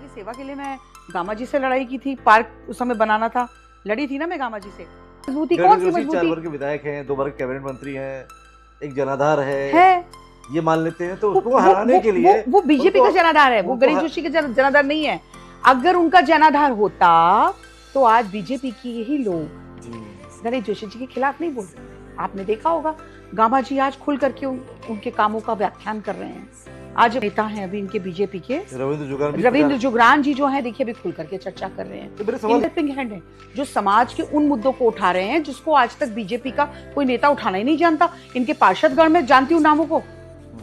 की सेवा के लिए मैं गामा जी से लड़ाई की थी, पार्क उस समय बनाना था, लड़ी थी ना मैं गामा जी से। मजबूती कौन सी जोशी 4 मजबूती बार के विधायक हैं, 2 बार के कैबिनेट मंत्री हैं, एक जनाधार है? ये मान लेते हैं, तो वो उसको हराने के लिए वो बीजेपी का जनाधार है, वो गणेश जोशी का जनाधार नहीं है। अगर उनका जनाधार होता तो आज बीजेपी की यही लोग गणेश जोशी जी के खिलाफ नहीं बोलते। आपने देखा होगा गामा जी आज खुल करके उनके कामों का व्याख्यान कर रहे हैं। आज नेता हैं अभी इनके बीजेपी के रविंद्र जुगरान जी जो हैं, देखिए अभी खुल करके चर्चा कर रहे हैं। तो हेल्पिंग हैंड है जो समाज के उन मुद्दों को उठा रहे हैं जिसको आज तक बीजेपी का कोई नेता उठाना ही नहीं जानता। इनके पार्षदगण में जानती हूँ नामों को,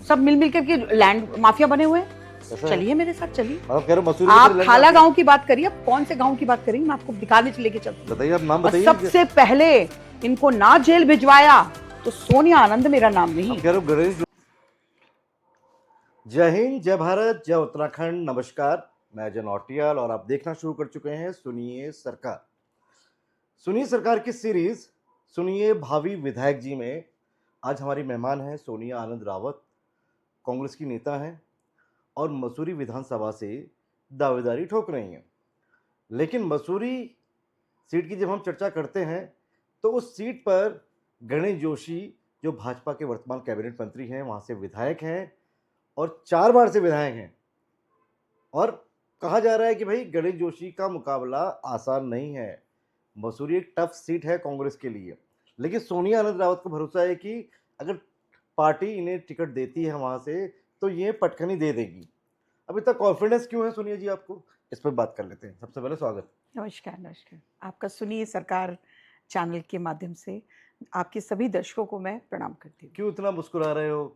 सब मिल करके लैंड माफिया बने हुए हैं। चलिए मेरे साथ चलिए, आप खाला गांव की बात करिए। आप कौन से गांव की बात करिए, मैं आपको दिखाने लेके चलती बताइए, आप नाम बताइए। सबसे पहले इनको ना जेल भिजवाया तो सोनिया आनंद मेरा नाम नहीं। जय हिंद, जय भारत, जय उत्तराखंड। नमस्कार, मैं अजय नौटियाल और आप देखना शुरू कर चुके हैं सुनिए सरकार। सुनिए सरकार की सीरीज सुनिए भावी विधायक जी में आज हमारी मेहमान है सोनिया आनंद रावत। कांग्रेस की नेता हैं और मसूरी विधानसभा से दावेदारी ठोक रही हैं। लेकिन मसूरी सीट की जब हम चर्चा करते हैं तो उस सीट पर गणेश जोशी जो भाजपा के वर्तमान कैबिनेट मंत्री हैं, वहाँ से विधायक हैं और 4 बार से विधायक हैं। और कहा जा रहा है कि भाई गणेश जोशी का मुकाबला आसान नहीं है। मसूरी एक टफ सीट है कांग्रेस के लिए, लेकिन सोनिया आनंद रावत को भरोसा है कि अगर पार्टी इन्हें टिकट देती है वहाँ से तो ये पटखनी दे देगी। अब इतना कॉन्फिडेंस क्यों है सोनिया जी आपको, इस पर बात कर लेते हैं। सबसे पहले स्वागत। नमस्कार। आपका सुनिए सरकार चैनल के माध्यम से आपके सभी दर्शकों को मैं प्रणाम करती हूँ। क्यों इतना मुस्कुरा रहे हो?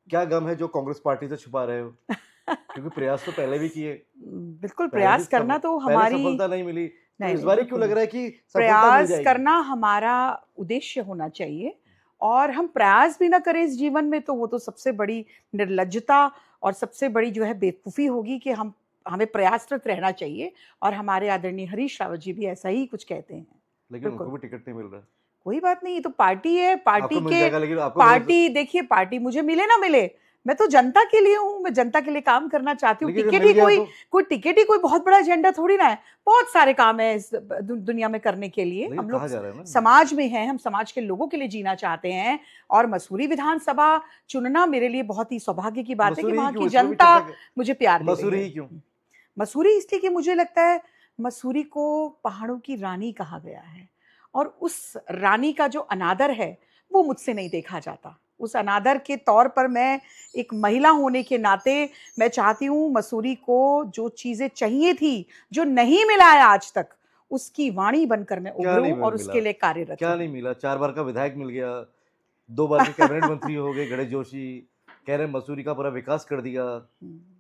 क्या गम है जो कांग्रेस पार्टी से छुपा रहे हो? क्योंकि प्रयास तो पहले भी किए। बिल्कुल, प्रयास करना तो हमारी सफलता नहीं मिली, तो नहीं, इस बार क्यों लग रहा है कि प्रयास करना हमारा उद्देश्य होना चाहिए। और हम प्रयास भी ना करें इस जीवन में तो वो तो सबसे बड़ी निर्लज्जता और सबसे बड़ी जो है बेवकूफ़ी होगी कि हमें प्रयासरत रहना चाहिए। और हमारे आदरणीय हरीश रावत जी भी ऐसा ही कुछ कहते हैं। लेकिन उनको भी टिकट नहीं मिल रहा। कोई बात नहीं, ये तो पार्टी है, पार्टी के पार्टी देखिए, पार्टी मुझे मिले ना मिले, मैं तो जनता के लिए हूँ, मैं जनता के लिए काम करना चाहती हूँ। टिकट ही कोई टिकट ही कोई बहुत बड़ा एजेंडा थोड़ी ना है। बहुत सारे काम है इस दुनिया में करने के लिए। हम लोग समाज में हैं, हम समाज के लोगों के लिए जीना चाहते हैं। और मसूरी विधानसभा चुनना मेरे लिए बहुत ही सौभाग्य की बात है कि वहाँ की जनता मुझे प्यार दे रही है। क्यों मसूरी? इसलिए कि मुझे लगता है मसूरी को पहाड़ों की रानी कहा गया है और उस रानी का जो अनादर है वो मुझसे नहीं देखा जाता। उस अनादर के तौर पर मैं एक महिला होने के नाते मैं चाहती हूँ मसूरी को जो चीजें चाहिए थी, जो नहीं मिला है आज तक, उसकी वाणी बनकर मैं उभरूं और उसके लिए कार्यरत। क्या नहीं मिला? 4 बार का विधायक मिल गया, 2 बार के कैबिनेट मंत्री हो गए गणेश जोशी, कह रहे मसूरी का पूरा विकास कर दिया।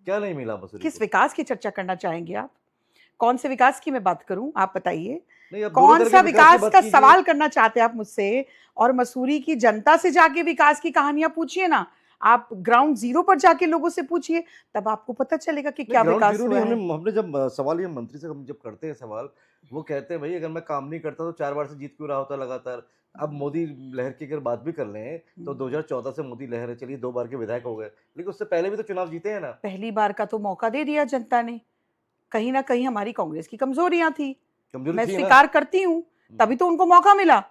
क्या नहीं मिला मसूरी? किस विकास की चर्चा करना चाहेंगे आप? कौन से विकास की मैं बात करूं, आप बताइए। कौन सा विकास का सवाल करना चाहते हैं आप मुझसे? और मसूरी की जनता से जाके विकास की कहानियां पूछिए ना, आप ग्राउंड जीरो पर जाके लोगों से पूछिए, तब आपको पता चलेगा कि क्या विकास हुआ है। हमने जब सवाल ये मंत्री से हम जब करते हैं सवाल, वो कहते हैं भाई अगर मैं काम नहीं करता तो 4 बार से जीत क्यों रहा होता लगातार। अब मोदी लहर की अगर बात भी कर लें तो 2014 से मोदी लहर है, चलिए 2 बार के विधायक हो गए, लेकिन उससे पहले भी तो चुनाव जीते हैं ना। पहली बार का तो मौका दे दिया जनता ने। कहीं ना कहीं हमारी कांग्रेस की कमजोरियां थी, मैं स्वीकार करती हूँ, तभी तो उनको मौका मिला।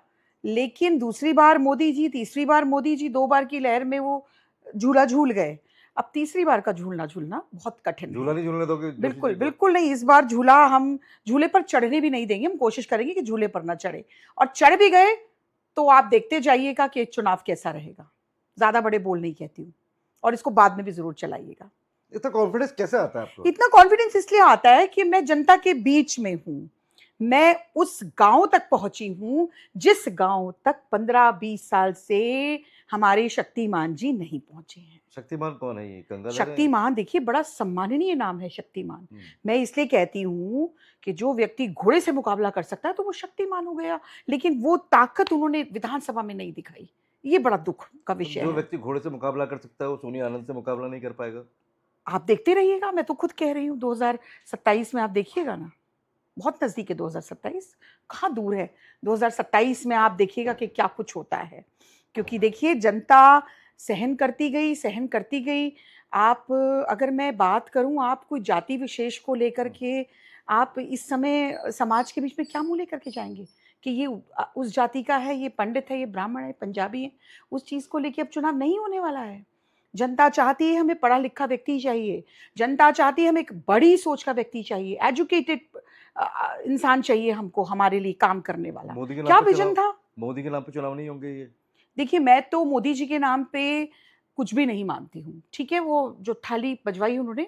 लेकिन दूसरी बार मोदी जी, तीसरी बार मोदी जी, 2 बार की लहर में वो झूला झूल गए। अब तीसरी बार का झूलना बहुत कठिन है। झूला नहीं झूलने दोगे? बिल्कुल नहीं। इस बार हम झूले पर चढ़ने भी नहीं देंगे। हम कोशिश करेंगे कि झूले पर ना चढ़े, और चढ़ भी गए तो आप देखते जाइएगा कि चुनाव कैसा रहेगा। ज्यादा बड़े बोल नहीं कहती हूँ, और इसको बाद में भी जरूर चलाइएगा। इतना कॉन्फिडेंस कैसे आता है आपको? इतना कॉन्फिडेंस इसलिए आता है कि मैं जनता के बीच में हूँ। मैं उस गांव तक पहुंची हूँ जिस गांव तक 15-20 साल से हमारे शक्तिमान जी नहीं पहुंचे हैं। शक्तिमान कौन है? ये शक्तिमान देखिए, बड़ा सम्माननीय नाम है शक्तिमान। मैं इसलिए कहती हूँ कि जो व्यक्ति घोड़े से मुकाबला कर सकता है तो वो शक्तिमान हो गया, लेकिन वो ताकत उन्होंने विधानसभा में नहीं दिखाई। ये बड़ा दुख का विषय है। जो व्यक्ति घोड़े से मुकाबला कर सकता है वो सोनिया आनंद से मुकाबला नहीं कर पाएगा। आप देखते रहिएगा, मैं तो खुद कह रही हूँ 2027 में आप देखिएगा ना, बहुत नजदीक है 2027, कहाँ दूर है। 2027 में आप देखिएगा कि क्या कुछ होता है। क्योंकि देखिए जनता सहन करती गई। आप अगर मैं बात करूं, आप कोई जाति विशेष को लेकर के आप इस समय समाज के बीच में क्या मुंह लेकर के जाएंगे कि ये उस जाति का है, ये पंडित है, ये ब्राह्मण है, पंजाबी है। उस चीज को लेके अब चुनाव नहीं होने वाला है। जनता चाहती है हमें पढ़ा लिखा व्यक्ति चाहिए, जनता चाहती है हमें एक बड़ी सोच का व्यक्ति चाहिए, एजुकेटेड इंसान चाहिए हमको, हमारे लिए काम करने वाला। मोदी के नाम क्या पे विजन चुनाव, था? मोदी के नाम पे चुनाव नहीं होंगे ये? देखिए, मैं तो मोदी जी के नाम पे कुछ भी नहीं मानती हूँ, ठीक है। वो जो थाली बजवाई उन्होंने,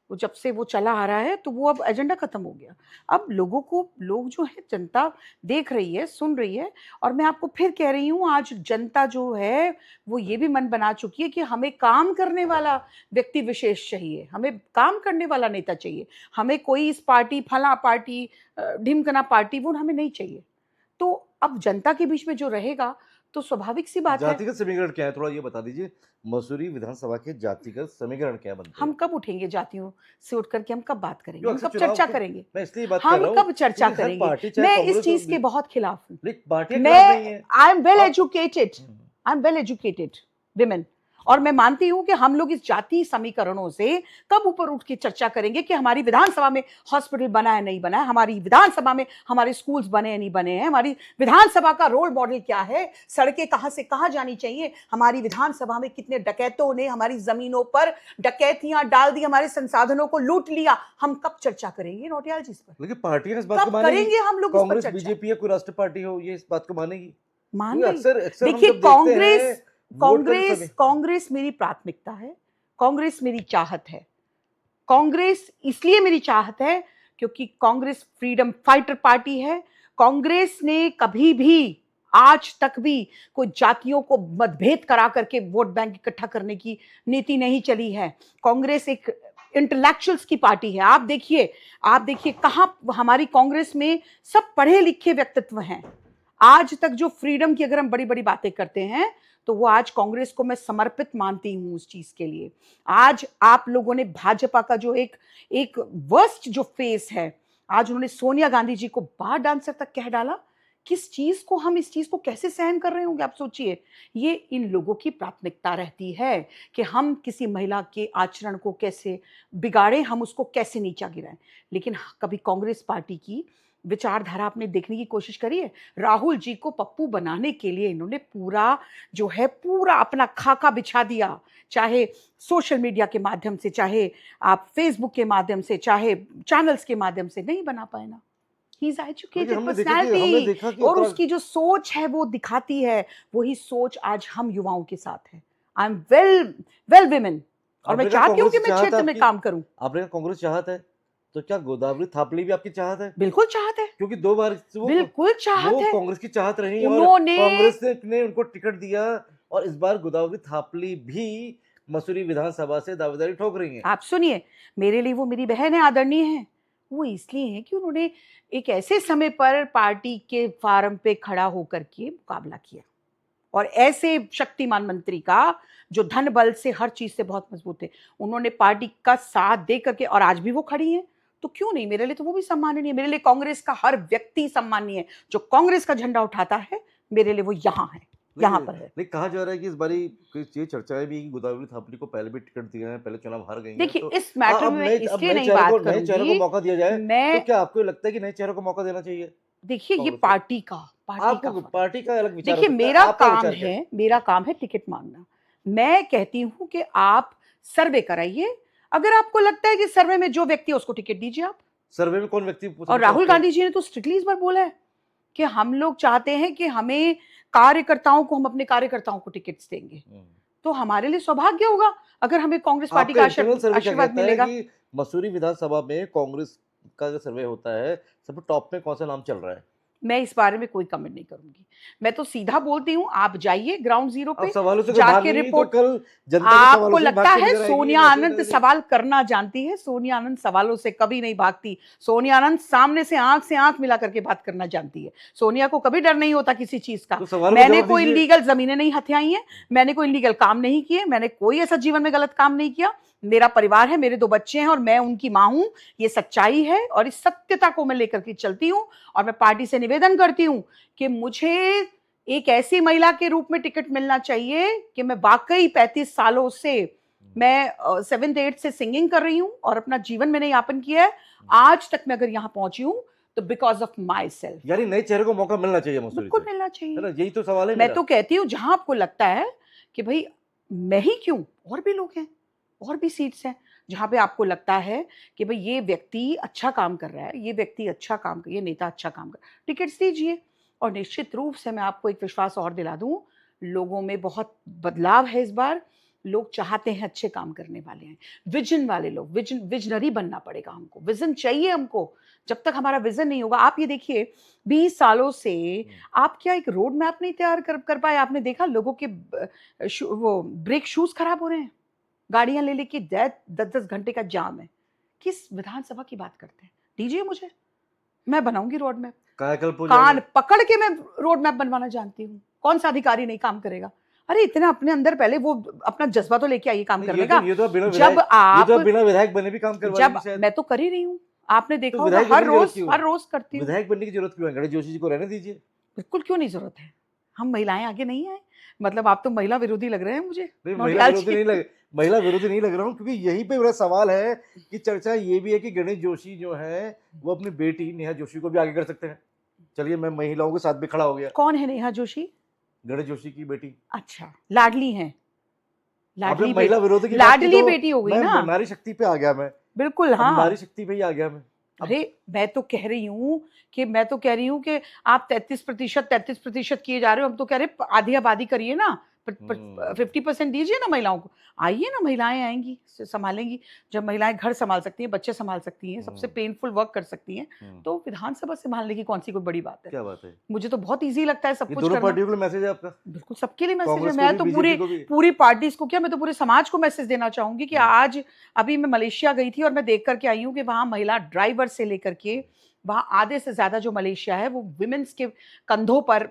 वो जब से वो चला आ रहा है तो वो अब एजेंडा खत्म हो गया। अब लोगों को, लोग जो है, जनता देख रही है, सुन रही है। और मैं आपको फिर कह रही हूँ, आज जनता जो है वो ये भी मन बना चुकी है कि हमें काम करने वाला व्यक्ति विशेष चाहिए, हमें काम करने वाला नेता चाहिए। हमें कोई इस पार्टी, फला पार्टी, ढिमकना पार्टी, वो हमें नहीं चाहिए। तो अब जनता के बीच में जो रहेगा तो स्वाभाविक सी बात है। जातिगत समीकरण क्या है, थोड़ा ये बता दीजिए। मसूरी विधानसभा के जातिगत समीकरण क्या बनते हम हैं? कब उठेंगे जातियों से उठ करके? हम कब बात करेंगे? जो हम अक्सर कब चुनाव चर्चा के, करेंगे? मैं इसलिए बात कर हम रहा हूँ कब चर्चा क्योंकि हर करेंगे? पार्टी, चाहे मैं इस कांग्रेस चीज हो, के बहुत खिलाफ हूँ। लेकिन पार्टियां मैं खिलाफ नहीं है। आई एम वेल आप educated, I am well educated women. और मैं मानती हूं कि हम लोग इस जाति समीकरणों से कब ऊपर उठ के चर्चा करेंगे कि हमारी विधानसभा में हॉस्पिटल बना है नहीं बना है, हमारी विधानसभा में हमारे स्कूल्स बने हैं नहीं बने हैं, हमारी विधानसभा का रोल मॉडल क्या है, सड़कें कहां से कहां जानी चाहिए, हमारी विधानसभा में कितने डकैतों ने हमारी जमीनों पर डकैतियां डाल दी, हमारे संसाधनों को लूट लिया। हम कब चर्चा करेंगे नौटियाल जी इस पर? लेकिन पार्टियां इस बात को कब मानेगी? करेंगे हम लोग इस पर कांग्रेस, चर्चा? बीजेपी या कोई राष्ट्रीय पार्टी हो, ये इस बात को मानेगी? मान क्योंकि गई। अक्सर अक्सर हम देखिए, जब देखते हैं कांग्रेस वोट का जो कांग्रेस समय, कांग्रेस मेरी प्राथमिकता है, कांग्रेस मेरी चाहत है। कांग्रेस इसलिए मेरी चाहत है क्योंकि कांग्रेस फ्रीडम फाइटर पार्टी है। कांग्रेस ने कभी भी, आज तक भी, कोई जातियों को मतभेद करा करके वोट बैंक इकट्ठा करने की नीति नहीं चली है। कांग्रेस एक इंटेलेक्चुअल्स की पार्टी है। आप देखिए कहां हमारी कांग्रेस में सब पढ़े लिखे व्यक्तित्व हैं। आज तक जो फ्रीडम की अगर हम बड़ी बड़ी बातें करते हैं तो वो आज कांग्रेस को मैं समर्पित मानती हूं उस चीज के लिए। आज आप लोगों ने भाजपा का जो एक वर्स्ट जो फेस है, आज उन्होंने सोनिया गांधी जी को बार डांसर तक कह डाला। किस चीज को, हम इस चीज को कैसे सहन कर रहे होंगे आप सोचिए। ये इन लोगों की प्राथमिकता रहती है कि हम किसी महिला के आचरण को कैसे बिगाड़ें, हम उसको कैसे नीचा गिराएं। लेकिन कभी कांग्रेस पार्टी की विचारधारा आपने देखने की कोशिश करी है? राहुल जी को पप्पू बनाने के लिए इन्होंने पूरा अपना खाका बिछा दिया, चाहे सोशल मीडिया के माध्यम से, चाहे आप फेसबुक के माध्यम से, चाहे चैनल्स के माध्यम से। नहीं बना पाए ना। ही इज एजुकेटेड हमने पर्सनैलिटी देखा कि और उसकी जो सोच है वो दिखाती है। वही सोच आज हम युवाओं के साथ है। आई एम वेल विमेन, और मैं चाहती हूँ कि मैं क्षेत्र में काम करूं। आपने कहा कांग्रेस चाहत है, तो क्या गोदावरी थापली भी आपकी चाहत है? बिल्कुल चाहत है, क्योंकि 2 बार बिल्कुल चाहत वो है। कांग्रेस की चाहत रही और उन्होंने कांग्रेस ने उनको टिकट दिया, और इस बार गोदावरी थापली भी मसूरी विधानसभा से दावेदारी ठोक रही हैं। आप सुनिए, मेरे लिए वो मेरी बहन है, आदरणीय है। वो इसलिए है कि उन्होंने एक ऐसे समय पर पार्टी के फार्म पे खड़ा होकर के मुकाबला किया, और ऐसे शक्तिमान मंत्री का जो धन बल से हर चीज से बहुत मजबूत है, उन्होंने पार्टी का साथ दे करके, और आज भी वो खड़ी है। तो क्यों नहीं, मेरे लिए तो वो भी सम्माननीय है। मेरे लिए कांग्रेस का हर व्यक्ति सम्माननीय है। जो कांग्रेस का झंडा उठाता है, मेरे लिए वो यहाँ है, यहाँ पर है। लेकिन कहा जा रहा है कि इस बारी ये चर्चाएं भी कि गोदावरी थापली को पहले भी टिकट दिया है, पहले चुनाव हार गई हैं। देखिए, तो इस मैटर में मैं इसलिए नहीं बात नए चेहरे को करूंगी। मौका दिया जाए, मैं तो क्या आपको लगता है कि नए चेहरों को मौका देना चाहिए? देखिए, ये कांग्रेस को? पार्टी का आपको पार्टी का अलग विचार हो देखिए, सकता है, आपका विचार क्या है? मेरा काम है टिकट मांगना। मैं कहती हूं कि आप सर्वे कराइए, अगर आपको लगता है कि सर्वे में जो व्यक्ति है उसको टिकट दीजिए आप। सर्वे में कौन व्यक्ति? और राहुल गांधी जी ने तो स्ट्रिक्टली इस बार बोला है कि हम लोग चाहते हैं कि हमें कार्यकर्ताओं को, हम अपने कार्यकर्ताओं को टिकट्स देंगे। तो हमारे लिए सौभाग्य होगा अगर हमें कांग्रेस पार्टी का आशीर्वाद मिलेगा। मसूरी विधानसभा में कांग्रेस का जो सर्वे होता है, सबसे टॉप में कौन सा नाम चल रहा है? मैं इस बारे में कोई कमेंट नहीं करूंगी। मैं तो सीधा बोलती हूँ, आप जाइए ग्राउंड जीरो पे, जाके रिपोर्ट। आपको लगता है सोनिया आनंद सवाल करना जानती है? सोनिया आनंद सवालों से कभी नहीं भागती। सोनिया आनंद सामने से आंख मिला करके बात करना जानती है। सोनिया को कभी डर नहीं होता किसी चीज का। मैंने कोई लीगल जमीनें नहीं हथियाई हैं, मैंने कोई लीगल काम नहीं किए, मैंने कोई ऐसा जीवन में गलत काम नहीं किया। मेरा परिवार है, मेरे 2 बच्चे हैं और मैं उनकी मां हूं। ये सच्चाई है और इस सत्यता को मैं लेकर के चलती हूं। और मैं पार्टी से निवेदन करती हूं कि मुझे एक ऐसी महिला के रूप में टिकट मिलना चाहिए कि मैं वाकई 35 सालों से मैं 7th 8th से सिंगिंग कर रही हूँ और अपना जीवन मैंने यापन किया है। आज तक मैं अगर यहाँ पहुंची हूँ तो बिकॉज ऑफ माई सेल्फ। यानी नए चेहरे को मौका मिलना चाहिए मसूरी बिल्कुल से, मिलना है चाहिए। ना? यही तो सवाल है मैं मेरा। तो कहती हूँ जहां आपको लगता है कि भाई मैं ही क्यों, और भी लोग हैं, और भी सीट्स हैं जहां पे आपको लगता है कि भाई ये व्यक्ति अच्छा काम कर रहा है, ये व्यक्ति अच्छा काम कर, ये नेता अच्छा काम कर, टिकट्स दीजिए। और निश्चित रूप से मैं आपको एक विश्वास और दिला दूं, लोगों में बहुत बदलाव है इस बार। लोग चाहते हैं, अच्छे काम करने वाले हैं, विजन वाले लोग। विजनरी बनना पड़ेगा हमको, विजन चाहिए हमको। जब तक हमारा विजन नहीं होगा, आप ये देखिए 20 सालों से आप क्या एक रोड मैप नहीं तैयार कर पाए? आपने देखा लोगों के वो ब्रेक शूज खराब हो रहे हैं, गाड़ियां ले लेके 10-10 घंटे का जाम है। किस विधानसभा की बात करते हैं? दीजिए मुझे, मैं बनाऊंगी रोड मैप। कायाकल्प हो कान जाएगा। पकड़ के मैं रोड मैप बनवाना जानती हूँ। कौन सा अधिकारी नहीं काम करेगा? अरे इतना अपने अंदर पहले वो अपना जज्बा तो लेके आइए काम नहीं, करने का। ये तो बिना जब विधायक, ये तो आप बिना विधायक बने भी काम करवा जब लेंगे शायद। मैं तो कर ही रही हूँ, आपने तो देखा होगा, विधायक बनने की जरूरत क्यों है? हर रोज करती हूँ। विधायक बनने की जरूरत क्यों है? गणेश जोशी जी को रहने दीजिए। बिल्कुल क्यों नहीं जरूरत है? हम महिलाएं आगे नहीं आए? मतलब आप तो महिला विरोधी लग रहे हैं मुझे, नहीं, नौटियाल जी। महिला विरोधी नहीं लग रहा हूँ, क्योंकि यहीं पे मेरा सवाल है कि चर्चा ये भी है कि गणेश जोशी जो है वो अपनी बेटी नेहा जोशी को भी आगे कर सकते हैं। चलिए, मैं महिलाओं के साथ भी खड़ा हो गया। कौन है नेहा जोशी? गणेश जोशी की बेटी। अच्छा, लाडली हैं, आपने लाडली महिला बेटी, विरोधी की बात की लाडली तो बेटी हो गई मैं ना। नारी शक्ति पे आ गया। मैं बिल्कुल, अब हाँ। नारी शक्ति पे ही आ गया मैं। अब अरे मैं तो कह रही हूँ कि आप 33% किए जा रहे हो। हम तो कह रहे आधी आबादी करिए ना, 50% दीजिए ना महिलाओं को। आइए ना, महिलाएं आएंगी, संभालेंगी। जब महिलाएं घर संभाल सकती हैं, बच्चे संभाल सकती हैं, सबसे पेनफुल वर्क कर सकती हैं, तो विधानसभा संभालने की कौन सी कोई बड़ी बात है? क्या बात है? मुझे तो बहुत ईजी लगता है सब ये कुछ दोनों करना। पार्टियों के लिए मैसेज है आपका? बिल्कुल सबके लिए मैसेज है। कांग्रेस को मैं भी, तो बीजेपी को भी? पूरी पार्टीज को क्या, मैं तो पूरे समाज को मैसेज देना चाहूंगी कि आज अभी मैं मलेशिया गई थी और मैं देख करके आई हूँ कि वहां महिला ड्राइवर से लेकर के वहां आधे से ज्यादा जो मलेशिया है वो विमेन्स के कंधों पर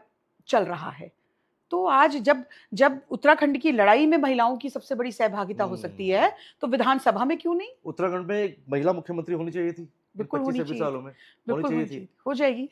चल रहा है। तो आज जब जब उत्तराखंड की लड़ाई में महिलाओं की सबसे बड़ी सहभागिता हो सकती है, तो विधानसभा में क्यों नहीं? उत्तराखंड में एक महिला मुख्यमंत्री होनी चाहिए थी बिल्कुल 25 होनी 26 चाहिए सालों थी, में। होनी बिल्कुल चाहिए होनी थी। चाहिए, हो जाएगी।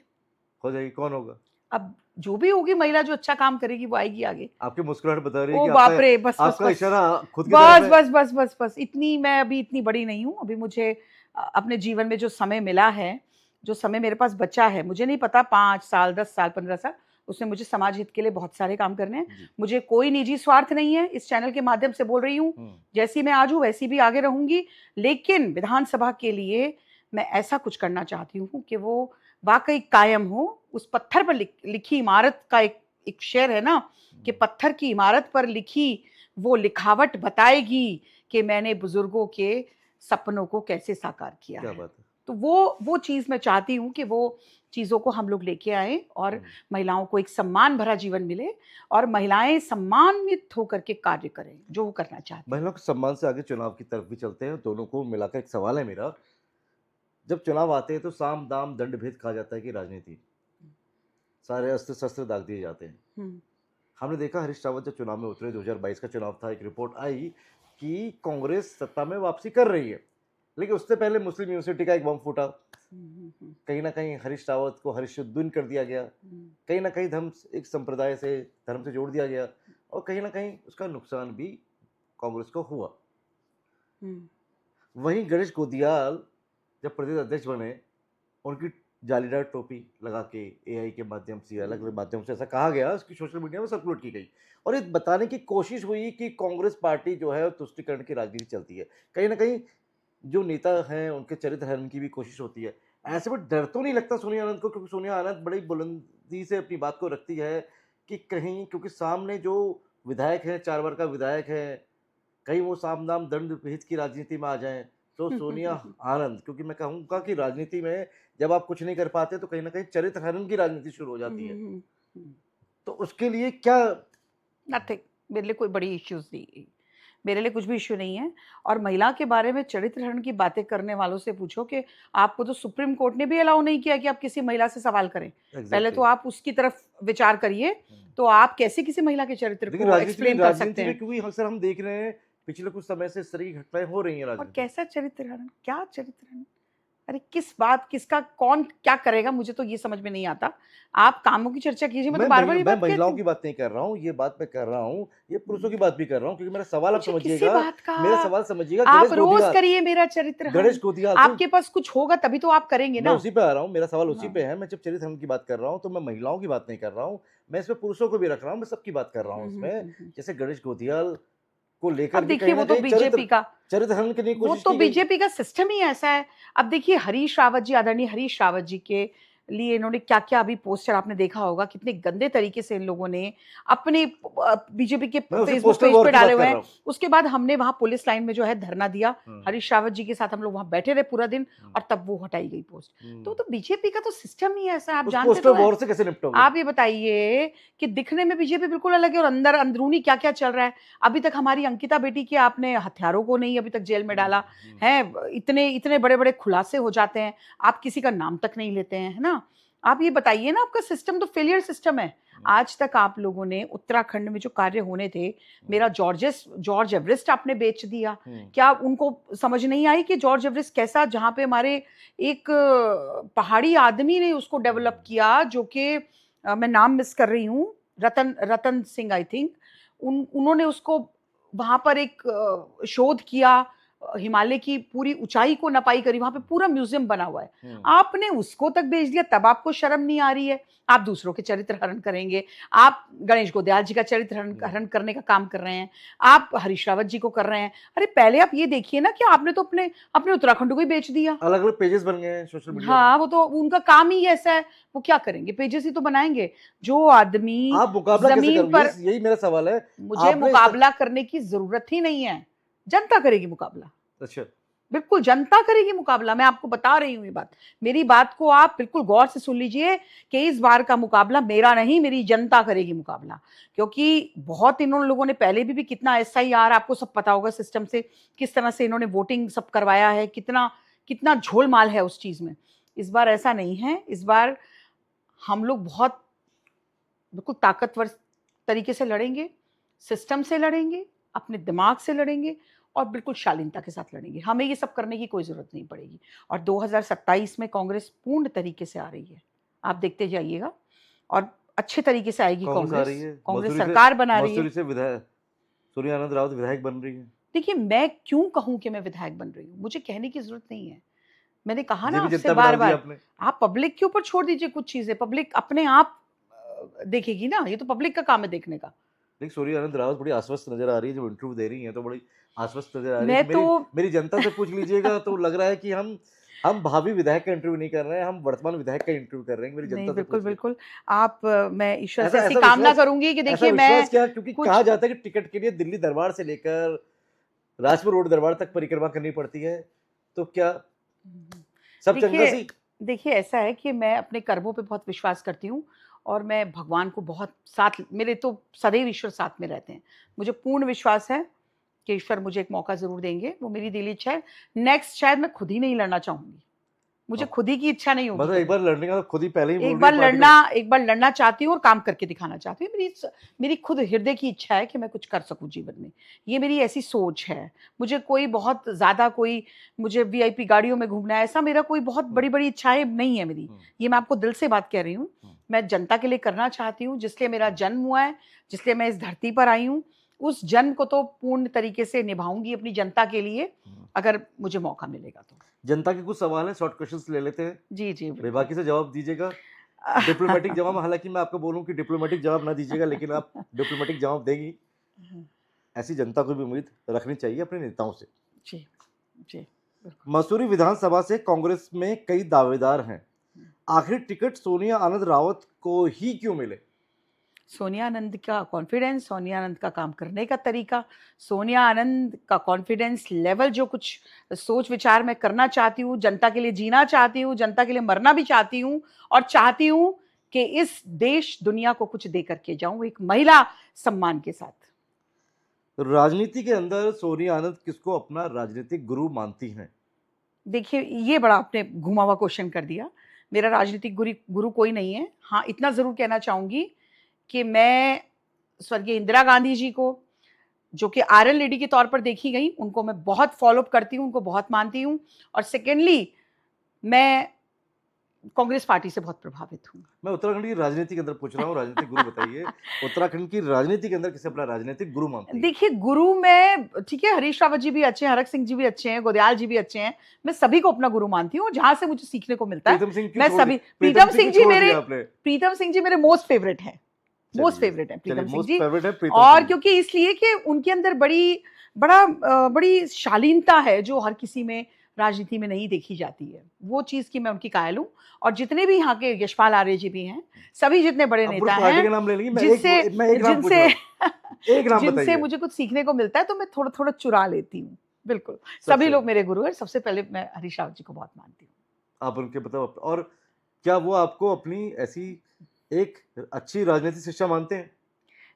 हो जाएगी। कौन होगा? अब जो भी होगी महिला जो अच्छा काम करेगी वो आएगी आगे। आपकी मुस्कुराहट बता रही है ओ कि बाप रे, बस बस आपका बस इशारा खुद की तरफ है। बस इतनी मैं अभी इतनी बड़ी नहीं हूँ। अभी मुझे अपने जीवन में जो समय मिला है, जो समय मेरे पास बचा है, मुझे नहीं पता 5 साल, 10 साल, 15 साल, उसमें मुझे समाज हित के लिए बहुत सारे काम करने हैं। जी। मुझे कोई निजी स्वार्थ नहीं है। इस चैनल के माध्यम से बोल रही हूँ, जैसी मैं आज हूँ वैसी भी आगे रहूंगी। लेकिन विधानसभा के लिए मैं ऐसा कुछ करना चाहती हूँ कि वो वाकई कायम हो। उस पत्थर पर लिखी इमारत का एक शेर है ना, कि पत्थर की इमारत पर लिखी वो लिखावट बताएगी कि मैंने बुजुर्गों के सपनों को कैसे साकार किया क्या है। बात है? तो वो चीज मैं चाहती हूँ कि वो चीजों को हम लोग लेके आए और महिलाओं को एक सम्मान भरा जीवन मिले और महिलाएं सम्मानित होकर के कार्य करें जो वो करना चाहती हैं। महिलाओं के सम्मान से आगे चुनाव की तरफ भी चलते हैं। दोनों को मिलाकर एक सवाल है मेरा। जब चुनाव आते हैं तो साम दाम दंड भेद कहा जाता है कि राजनीति, सारे अस्त्र शस्त्र दाग दिए जाते हैं। हमने देखा हरीश रावत जब चुनाव में उतरे, 2022 का चुनाव था, एक रिपोर्ट आई कि कांग्रेस सत्ता में वापसी कर रही है, लेकिन उससे पहले मुस्लिम यूनिवर्सिटी का एक बम फूटा। कहीं ना कहीं हरीश रावत को हरीशुद्दीन कर दिया गया, कहीं ना कहीं एक संप्रदाय से, धर्म से जोड़ दिया गया, और कहीं ना कहीं उसका नुकसान भी कांग्रेस को हुआ। वहीं गणेश गोदियाल जब प्रदेश अध्यक्ष बने, उनकी जालीदार टोपी लगा के एआई के माध्यम से, अलग अलग माध्यम से ऐसा कहा गया, उसकी सोशल मीडिया में सर्कुलेट की गई और ये बताने की कोशिश हुई कि कांग्रेस पार्टी जो है तुष्टिकरण की राजनीति चलती है। कहीं ना कहीं जो नेता हैं उनके चरित्र हनन की भी कोशिश होती है। ऐसे में डर तो नहीं लगता सोनिया आनंद को, क्योंकि सोनिया आनंद बड़ी बुलंदी से अपनी बात को रखती है कि कहीं, क्योंकि सामने जो विधायक है, 4 बार का विधायक है, कहीं वो साम दाम दंड भेद की राजनीति में आ जाएं, तो सोनिया आनंद, क्योंकि मैं कहूँगा कि राजनीति में जब आप कुछ नहीं कर पाते तो कहीं ना कहीं चरित्र हनन की राजनीति शुरू हो जाती है। तो उसके लिए क्या? नथिंग, मेरे लिए कोई बड़ी इश्यूज नहीं, मेरे लिए कुछ भी इश्यू नहीं है। और महिला के बारे में चरित्र हनन की बातें करने वालों से पूछो कि आपको तो सुप्रीम कोर्ट ने भी अलाउ नहीं किया कि आप किसी महिला से सवाल करें। पहले तो आप उसकी तरफ विचार करिए, तो आप कैसे किसी महिला के चरित्र को एक्सप्लेन कर सकते हैं? क्योंकि अक्सर हम देख रहे हैं पिछले कुछ समय से इस तरह की घटनाएं हो रही हैं और राजनीति। कैसा चरित्र हनन, क्या चरित्र हनन? अरे किस बात, किसका, कौन क्या करेगा, मुझे तो ये समझ में नहीं आता। आप कामों की चर्चा कीजिए, मैं तो बार-बार ये मैं बात कहती महिलाओं हूँ। की बात नहीं कर रहा हूँ, ये बात मैं कर रहा हूँ, ये पुरुषों हुँ, की बात भी कर रहा हूँ, क्योंकि मेरा सवाल आप मुझे किसी समझिएगा, बात का, मेरा सवाल समझिएगा। आप रोज़ करिए मेरा चरित्र गणेश हनन, गोदियाल सुन, आपके पास कुछ होगा तभी तो आप करेंगे मैं ना। उसी पे आ रहा हूँ, मेरा सवाल उसी हाँ। पे है। मैं जब चरित्र हनन की बात कर रहा हूँ, तो मैं महिलाओं की बात नहीं कर रहा हूँ, मैं इसमें पुरुषों को भी रख रहा हूँ, मैं सबकी बात कर रहा हूँ इसमें। हुँ। जैसे गणेश गोदियाल को अब लेकर के देखिए कहीं वो न तो कहीं बीजेपी का, चरित्र हनन करने की वो कोशिश तो की गई। बीजेपी का सिस्टम ही ऐसा है। अब देखिए हरीश रावत जी, आदरणीय हरीश रावत जी के लिए इन्होंने क्या-क्या अभी पोस्टर आपने देखा होगा, कितने गंदे तरीके से इन लोगों ने अपने बीजेपी के मैं उसी फेसबुक पोस्टर पेज वॉर पे की डाले बात हुए कर हैं। रहा हूँ। उसके बाद हमने वहाँ पुलिस लाइन में जो है धरना दिया, हुँ, हरीश रावत जी के साथ हम लोग वहाँ बैठे रहे पूरा दिन, हुँ, और तब वो हटाई गई पोस्ट। हुँ। तो बीजेपी का तो सिस्टम ही ऐसा है, आप उस जानते पोस्टर तो हैं। वॉर से कैसे निपटोगे? आप ये बताइए कि दिखने में बीजेपी बिल्कुल अलग है और अंदर अंदरूनी क्या-क्या चल रहा है। अभी तक हमारी अंकिता बेटी के आपने हत्यारों को नहीं अभी तक जेल में हुँ, डाला, हुँ, हैं? इतने इतने बड़े-बड़े खुलासे हो जाते हैं, आप किसी का नाम तक नहीं लेते हैं, है ना? आप ये बताइए ना, आपका सिस्टम तो फेलियर सिस्टम है। हुँ, आज तक आप लोगों ने उत्तराखंड में जो कार्य होने थे, हुँ, मेरा जॉर्ज एवरेस्ट आपने बेच दिया। हुँ, क्या उनको समझ नहीं आई कि जॉर्ज एवरेस्ट कैसा, जहाँ पे हमारे एक पहाड़ी आदमी ने उसको डेवलप हुँ। किया, जो कि मैं नाम मिस कर रही हूँ, रतन रतन सिंह आई थिंक, उन्होंने उसको वहाँ पर एक शोध किया, हिमालय की पूरी ऊँचाई को नपाई करी, वहाँ पे पूरा म्यूज़ियम बना हुआ है। हुँ। आपने उसको तक बेच दिया, तब आपको शर्म नहीं आ रही है। आप दूसरों के चरित्र हरण करेंगे, आप गणेश गोदयाल जी का चरित्र हरण हुँ। हरण करने का काम कर रहे हैं, आप हरीश रावत जी को कर रहे हैं। अरे पहले आप ये देखिए ना कि आपने तो अपने अपने उत्तराखंड को ही बेच दिया। अलग-अलग पेजेस बन गए हैं सोशल मीडिया में। हाँ, वो तो उनका काम ही ऐसा है, वो क्या करेंगे? पेजेस ही तो बनाएँगे। जो आदमी आप मुकाबला कैसे ज़मीन करोगे? पर, यही मेरा सवाल है। मुझे आपने इस मुकाबला करने की ज़रूरत ही नहीं है, जनता करेगी मुकाबला। अच्छा, बिल्कुल, जनता करेगी मुकाबला, मैं आपको बता रही हूँ ये बात। मेरी बात को आप बिल्कुल गौर से सुन लीजिए कि इस बार का मुकाबला मेरा नहीं, मेरी जनता करेगी मुकाबला। क्योंकि बहुत इन लोगों ने पहले भी कितना एसआईआर, आपको सब पता होगा सिस्टम से, किस तरह से इन्होंने वोटिंग सब करवाया है, कितना कितना झोल-माल है उस चीज़ में। इस बार ऐसा नहीं है, इस बार हम लोग बहुत बिल्कुल ताकतवर तरीके से लड़ेंगे, सिस्टम से लड़ेंगे, अपने दिमाग से लड़ेंगे और बिल्कुल शालीनता के साथ लड़ेंगे। हमें ये सब करने की कोई ज़रूरत नहीं पड़ेगी, और 2027 में कांग्रेस पूर्ण तरीके से आ रही है। आप देखते जाइएगा, और अच्छे तरीके से आएगी कांग्रेस आ कांग्रेस। रही है। कांग्रेस सरकार बना रही है। मसूरी से विधायक सोनिया आनंद राउत विधायक बन रही हैं। देखिए, मैं क्यों कहूँ कि मैं विधायक बन रही हूँ? मुझे कहने की ज़रूरत नहीं है। मैंने कहा ना ये भी आपसे जनता में डाल दिया बार-बार, आपने। आप पब्लिक के ऊपर छोड़ दीजिए कुछ चीज़ें, पब्लिक अपने आप देखेगी ना, ये तो पब्लिक का काम है देखने का। देखिए सोनिया आनंद राउत बड़ी आश्वस्त नज़र आ रही है, जब इंटरव्यू दे रही हैं तो बड़ी आश्वस्त नज़र आ रही है मैं कि तो मेरी जनता से पूछ लीजिएगा तो लग रहा है कि हम भावी विधायक का इंटरव्यू नहीं कर रहे हैं, हम वर्तमान विधायक का इंटरव्यू कर रहे हैं, मेरी नहीं, जनता से बिल्कुल, पूछिए। बिल्कुल। आप मैं ईश्वर से ऐसा ऐसी ऐसा कामना विश्वास करूँगी कि ऐसा देखिए विश्वास मैं क्या? क्योंकि कहा कुछ जाता है कि टिकट के लिए दिल्ली दरबार से लेकर राजपुर रोड दरबार तक परिक्रमा करनी पड़ती है, तो क्या सब चंगा देखिए सी? देखिए ऐसा है कि मैं अपने कर्मों पे बहुत विश्वास करती हूँ, और मैं भगवान को बहुत साथ, मेरे तो सदैव ईश्वर साथ में रहते हैं। मुझे पूर्ण विश्वास है कि ईश्वर मुझे एक मौका ज़रूर देंगे, वो मेरी दिली इच्छा है। नेक्स्ट शायद मैं खुद ही नहीं लड़ना चाहूँगी। मुझे हाँ, खुद ही की इच्छा नहीं होगी मतलब एक कभी। बार लड़ने का तो खुद ही पहले ही बोल रही है पार्टी को। एक बार लड़ना चाहती हूँ और काम करके दिखाना चाहती हूँ। मेरी खुद हृदय की इच्छा है कि मैं कुछ कर सकूँ जीवन में। ये मेरी ऐसी सोच है। मुझे कोई बहुत ज़्यादा कोई मुझे वीआईपी गाड़ियों में घूमना है, ऐसा मेरा कोई बहुत हुँ, बड़ी-बड़ी इच्छाएँ नहीं है मेरी। हुँ, ये मैं आपको दिल से बात कह रही हूँ। हुँ, मैं जनता के लिए करना चाहती हूँ, जिसलिए मेरा हुँ, जन्म हुआ है, जिसलिए मैं इस धरती पर आई हूँ। उस जन्म को तो पूर्ण तरीके से निभाऊँगी अपनी जनता के लिए, हुँ। अगर मुझे मौका मिलेगा तो। जनता के कुछ सवाल हैं, शॉर्ट क्वेश्चंस ले लेते हैं। जी, जी, बिल्कुल। बेबाकी से जवाब दीजिएगा। डिप्लोमैटिक जवाब, हालाँकि मैं आपको बोलूँ कि डिप्लोमैटिक जवाब ना दीजिएगा, लेकिन आप डिप्लोमैटिक जवाब देंगी। ऐसी जनता को भी उम्मीद रखनी चाहिए अपने नेताओं से। जी, जी, बिल्कुल। मसूरी विधानसभा से कांग्रेस में कई दावेदार हैं। हुँ। आखिर टिकट सोनिया आनंद रावत को ही क्यों मिले? सोनिया आनंद का कॉन्फिडेंस, सोनिया आनंद का काम करने का तरीका, सोनिया आनंद का कॉन्फिडेंस लेवल, जो कुछ सोच विचार मैं करना चाहती हूँ, जनता के लिए जीना चाहती हूँ, जनता के लिए मरना भी चाहती हूँ, और चाहती हूँ कि इस देश दुनिया को कुछ दे कर के जाऊँ एक महिला सम्मान के साथ। राजनीति के अंदर सोनिया आनंद किसको अपना राजनीतिक गुरु मानती हैं? देखिए, ये बड़ा आपने घुमा हुआ क्वेश्चन कर दिया। मेरा राजनीतिक गुरु कोई नहीं है। हाँ, इतना ज़रूर कहना चाहूँगी कि मैं स्वर्गीय इंदिरा गांधी जी को, जो कि आयरन लेडी के तौर पर देखी गई, उनको मैं बहुत फ़ॉलो अप करती हूँ, उनको बहुत मानती हूँ। और सेकेंडली मैं कांग्रेस पार्टी से बहुत प्रभावित हूँ। मैं उत्तराखंड की राजनीति के अंदर पूछ रहा हूँ, राजनीतिक गुरु बताइए, उत्तराखंड की राजनीति के अंदर किसे अपना राजनीतिक गुरु मानती है? देखिए, गुरु में ठीक है, हरीश रावत जी भी अच्छे हैं, हरक सिंह जी भी अच्छे हैं, गोदयाल जी भी अच्छे हैं। मैं सभी को अपना गुरु मानती हूँ, जहां से मुझे सीखने को मिलता है प्रीतम सिंह क्यों मैं छोड़ सभी। दिया? प्रीतम सिंह जी छोड़ मेरे दिया आपने? प्रीतम सिंह जी मेरे मोस्ट फेवरेट हैं, मोस्ट चलिए, फेवरेट हैं चलिए, प्रीतम सिंह मोस्ट जी। फेवरेट है प्रीतम और सिंह जी। क्योंकि इसलिए कि उनके अंदर बड़ी शालीनता है जो हर किसी में राजनीति में नहीं देखी जाती है। वो चीज की मैं उनकी कायल हूँ। और जितने भी यहाँ के यशपाल आर्य जी भी हैं, सभी जितने बड़े आप नेता पूरी पार्टी हैं, का नाम ले लेंगे, जिनसे मैं एक नाम पूछ रहा हूँ, एक नाम जिनसे बताइए। मुझे कुछ सीखने को मिलता है, तो मैं थोड़ा थोड़ा चुरा लेती हूँ। बिल्कुल, सभी सबसे लोग मेरे गुरु हैं। सबसे पहले मैं हरीश रावत जी को बहुत मानती हूँ। आप उनके मतलब, और क्या वो आपको अपनी ऐसी एक अच्छी राजनीतिक शिक्षा मानते हैं?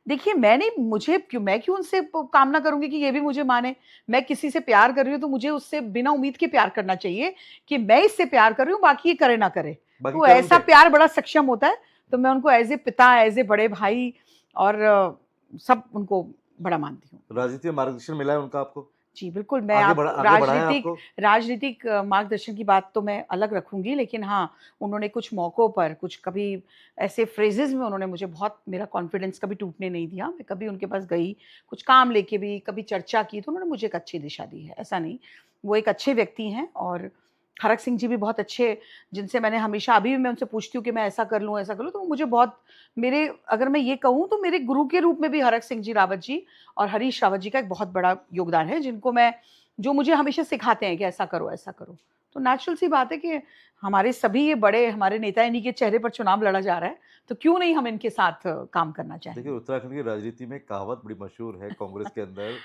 देखिए, मैं क्यों उनसे कामना करूंगी कि ये भी मुझे माने। मैं किसी से प्यार कर रही हूँ तो मुझे उससे बिना उम्मीद के प्यार करना चाहिए कि मैं इससे प्यार कर रही हूँ, बाकी ये करे ना करे। बाकी तो कारण ऐसा क्या है? प्यार बड़ा सक्षम होता है। तो मैं उनको एज ए पिता, एज ए बड़े भाई और सब उनको बड़ा मानती हूँ। राजनीति में मार्गदर्शन मिला है उनका आपको? जी, बिल्कुल। मैं आप आगे बढ़ाया आपको? राजनीतिक मार्गदर्शन की बात तो मैं अलग रखूँगी, लेकिन हाँ, उन्होंने कुछ मौकों पर, कुछ कभी ऐसे फ्रेज़ेज़ में उन्होंने मुझे बहुत, मेरा कॉन्फिडेंस कभी टूटने नहीं दिया। मैं कभी उनके पास गई, कुछ काम लेके भी, कभी चर्चा की, तो उन्होंने मुझे एक अच्छी दिशा दी है, ऐसा नहीं। वो एक अच्छे व्यक्ति हैं। और खरक सिंह जी भी बहुत अच्छे, जिनसे मैंने हमेशा, अभी भी मैं उनसे पूछती हूँ कि मैं ऐसा कर लूँ, ऐसा कर लूँ, तो वो मुझे बहुत, मेरे, अगर मैं ये कहूँ तो मेरे गुरु के रूप में भी हरक सिंह जी रावत जी और हरीश रावत जी का एक बहुत बड़ा योगदान है, जो मुझे हमेशा सिखाते हैं कि ऐसा करो, ऐसा करो। तो नेचुरल सी बात है कि हमारे सभी ये बड़े हमारे नेता, इन्हीं के चेहरे पर चुनाव लड़ा जा रहा है, तो क्यों नहीं हम इनके साथ काम करना देखिए, चाहेंगे। उत्तराखंड की राजनीति में एक कहावत बड़ी मशहूर है कांग्रेस के अंदर,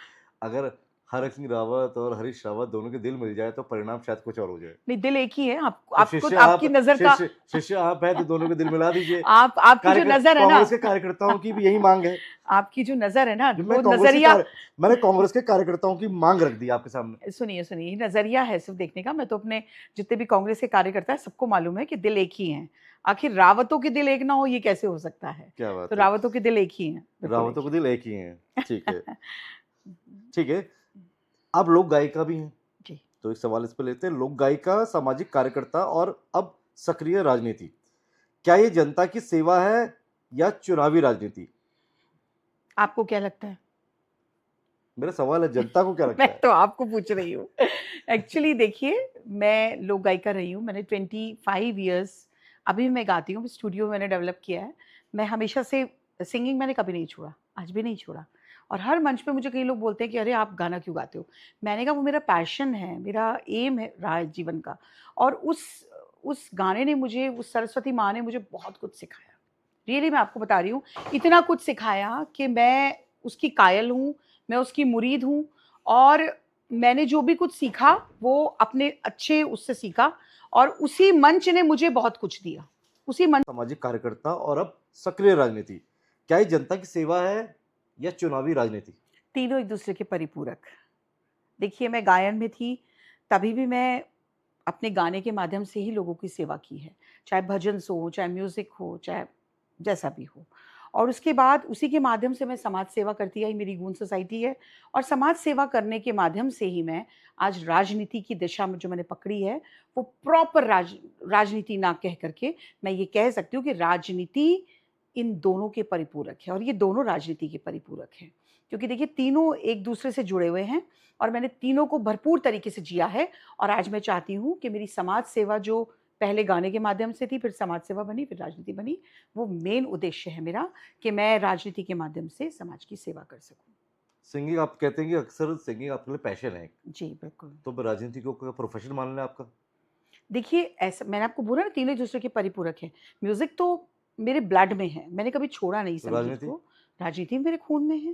अगर हरक सिंह रावत और हरीश रावत दोनों के दिल मिल जाए तो परिणाम शायद कुछ और हो जाए। नहीं, दिल एक ही है। तो आपको, आपकी नज़र का, शिष्य आप हैं तो दोनों के दिल मिला दीजिए। आपकी जो नज़र है ना, कांग्रेस के कार्यकर्ताओं की भी यही मांग है। आपकी जो नज़र है ना, जो वो नज़रिया, मैंने कांग्रेस के कार्यकर्ताओं की मांग रख दी आपके सामने। सुनिए, सुनिए, ये नज़रिया है सिर्फ़ देखने का। मैं तो अपने जितने भी कांग्रेस के कार्यकर्ता हैं, सबको मालूम है कि दिल एक ही हैं। आखिर रावतों के दिल एक ना हो, ये कैसे हो सकता है? क्या तो बात है! रावतों के दिल एक ही हैं, बिल्कुल रावतों एक के ही दिल एक ही हैं। ठीक है, हैं। ठीक है। आप लोक गायिका भी हैं। जी। तो एक सवाल इस पे लेते हैं, लोक गायिका, सामाजिक कार्यकर्ता और अब सक्रिय राजनीति। क्या ये जनता की सेवा है या चुनावी राजनीति? आपको क्या लगता है? मेरा सवाल है, जनता को क्या लगता मैं है? तो आपको पूछ रही हूँ। एक्चुअली देखिए, मैं लोक गायिका रही हूँ, मैंने 25 इयर्स, अभी भी मैं गाती हूँ, स्टूडियो मैंने डेवलप किया है। मैं हमेशा से सिंगिंग मैंने कभी नहीं छोड़ा, आज भी नहीं छोड़ा। और हर मंच पे मुझे कई लोग बोलते हैं कि अरे आप गाना क्यों गाते हो? मैंने कहा वो मेरा पैशन है, मेरा एम है, रहा है जीवन का। और उस गाने ने मुझे, उस सरस्वती माँ ने मुझे बहुत कुछ सिखाया। रियली मैं आपको बता रही हूँ, इतना कुछ सिखाया कि मैं उसकी कायल हूँ, मैं उसकी मुरीद हूँ। और मैंने जो भी कुछ सीखा, वो अपने अच्छे उससे सीखा, और उसी मंच ने मुझे बहुत कुछ दिया। उसी मंच सामाजिक कार्यकर्ता और अब सक्रिय राजनीति। क्या ये जनता की सेवा है या चुनावी राजनीति? तीनों एक दूसरे के परिपूरक। देखिए, मैं गायन में थी, तभी भी मैं अपने गाने के माध्यम से ही लोगों की सेवा की है। चाहे भजन्स हो, चाहे म्यूज़िक हो, चाहे जैसा भी हो। और उसके बाद उसी के माध्यम से मैं समाज सेवा करती आई, मेरी गूंज सोसाइटी है। और समाज सेवा करने के माध्यम से ही मैं आज राजनीति की दिशा में जो मैंने पकड़ी है, वो प्रॉपर राजनीति ना कह करके मैं ये कह सकती हूँ कि राजनीति इन दोनों के परिपूरक है, और ये दोनों राजनीति के परिपूरक हैं। क्योंकि देखिए, तीनों एक दूसरे से जुड़े हुए हैं, और मैंने तीनों को भरपूर तरीके से जिया है। और आज मैं चाहती हूँ कि मेरी समाज सेवा, जो पहले गाने के माध्यम से थी, फिर समाज सेवा बनी, फिर राजनीति बनी, वो मेन उद्देश्य है मेरा कि मैं राजनीति के माध्यम से समाज की सेवा कर सकूं। सिंगिंग, आप कहते हैं कि अक्सर सिंगिंग आपके लिए पैशन है, जी, बिल्कुल। तो राजनीति को प्रोफेशन मान लें आपका? देखिए, ऐसा मैंने आपको बोला ना, तीनों एक दूसरे के परिपूरक हैं। म्यूज़िक तो मेरे ब्लड में है, मैंने कभी छोड़ा नहीं संगीत राजनीति? को। राजनीति मेरे खून में है।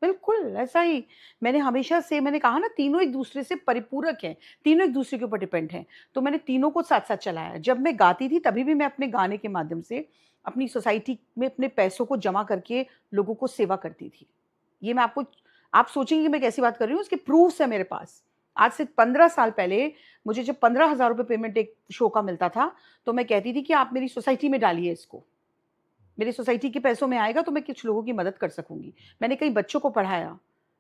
बिल्कुल, ऐसा ही। मैंने हमेशा से, मैंने कहा ना, तीनों एक दूसरे से परिपूरक हैं, तीनों एक दूसरे के ऊपर डिपेंड हैं। तो मैंने तीनों को साथ-साथ चलाया। जब मैं गाती थी, तभी भी मैं अपने गाने के माध्यम से अपनी सोसाइटी में अपने पैसों को जमा करके लोगों को सेवा करती थी। ये मैं आपको, आप सोचेंगे कि मैं कैसी बात कर रही हूँ, उसके प्रूफ्स हैं मेरे पास। आज से 15 साल पहले मुझे जब 15,000 रुपए पेमेंट एक शो का मिलता था, तो मैं कहती थी कि आप मेरी सोसाइटी में डालिए इसको। मेरी सोसाइटी के पैसों में आएगा तो मैं कुछ लोगों की मदद कर सकूँगी। मैंने कई बच्चों को पढ़ाया।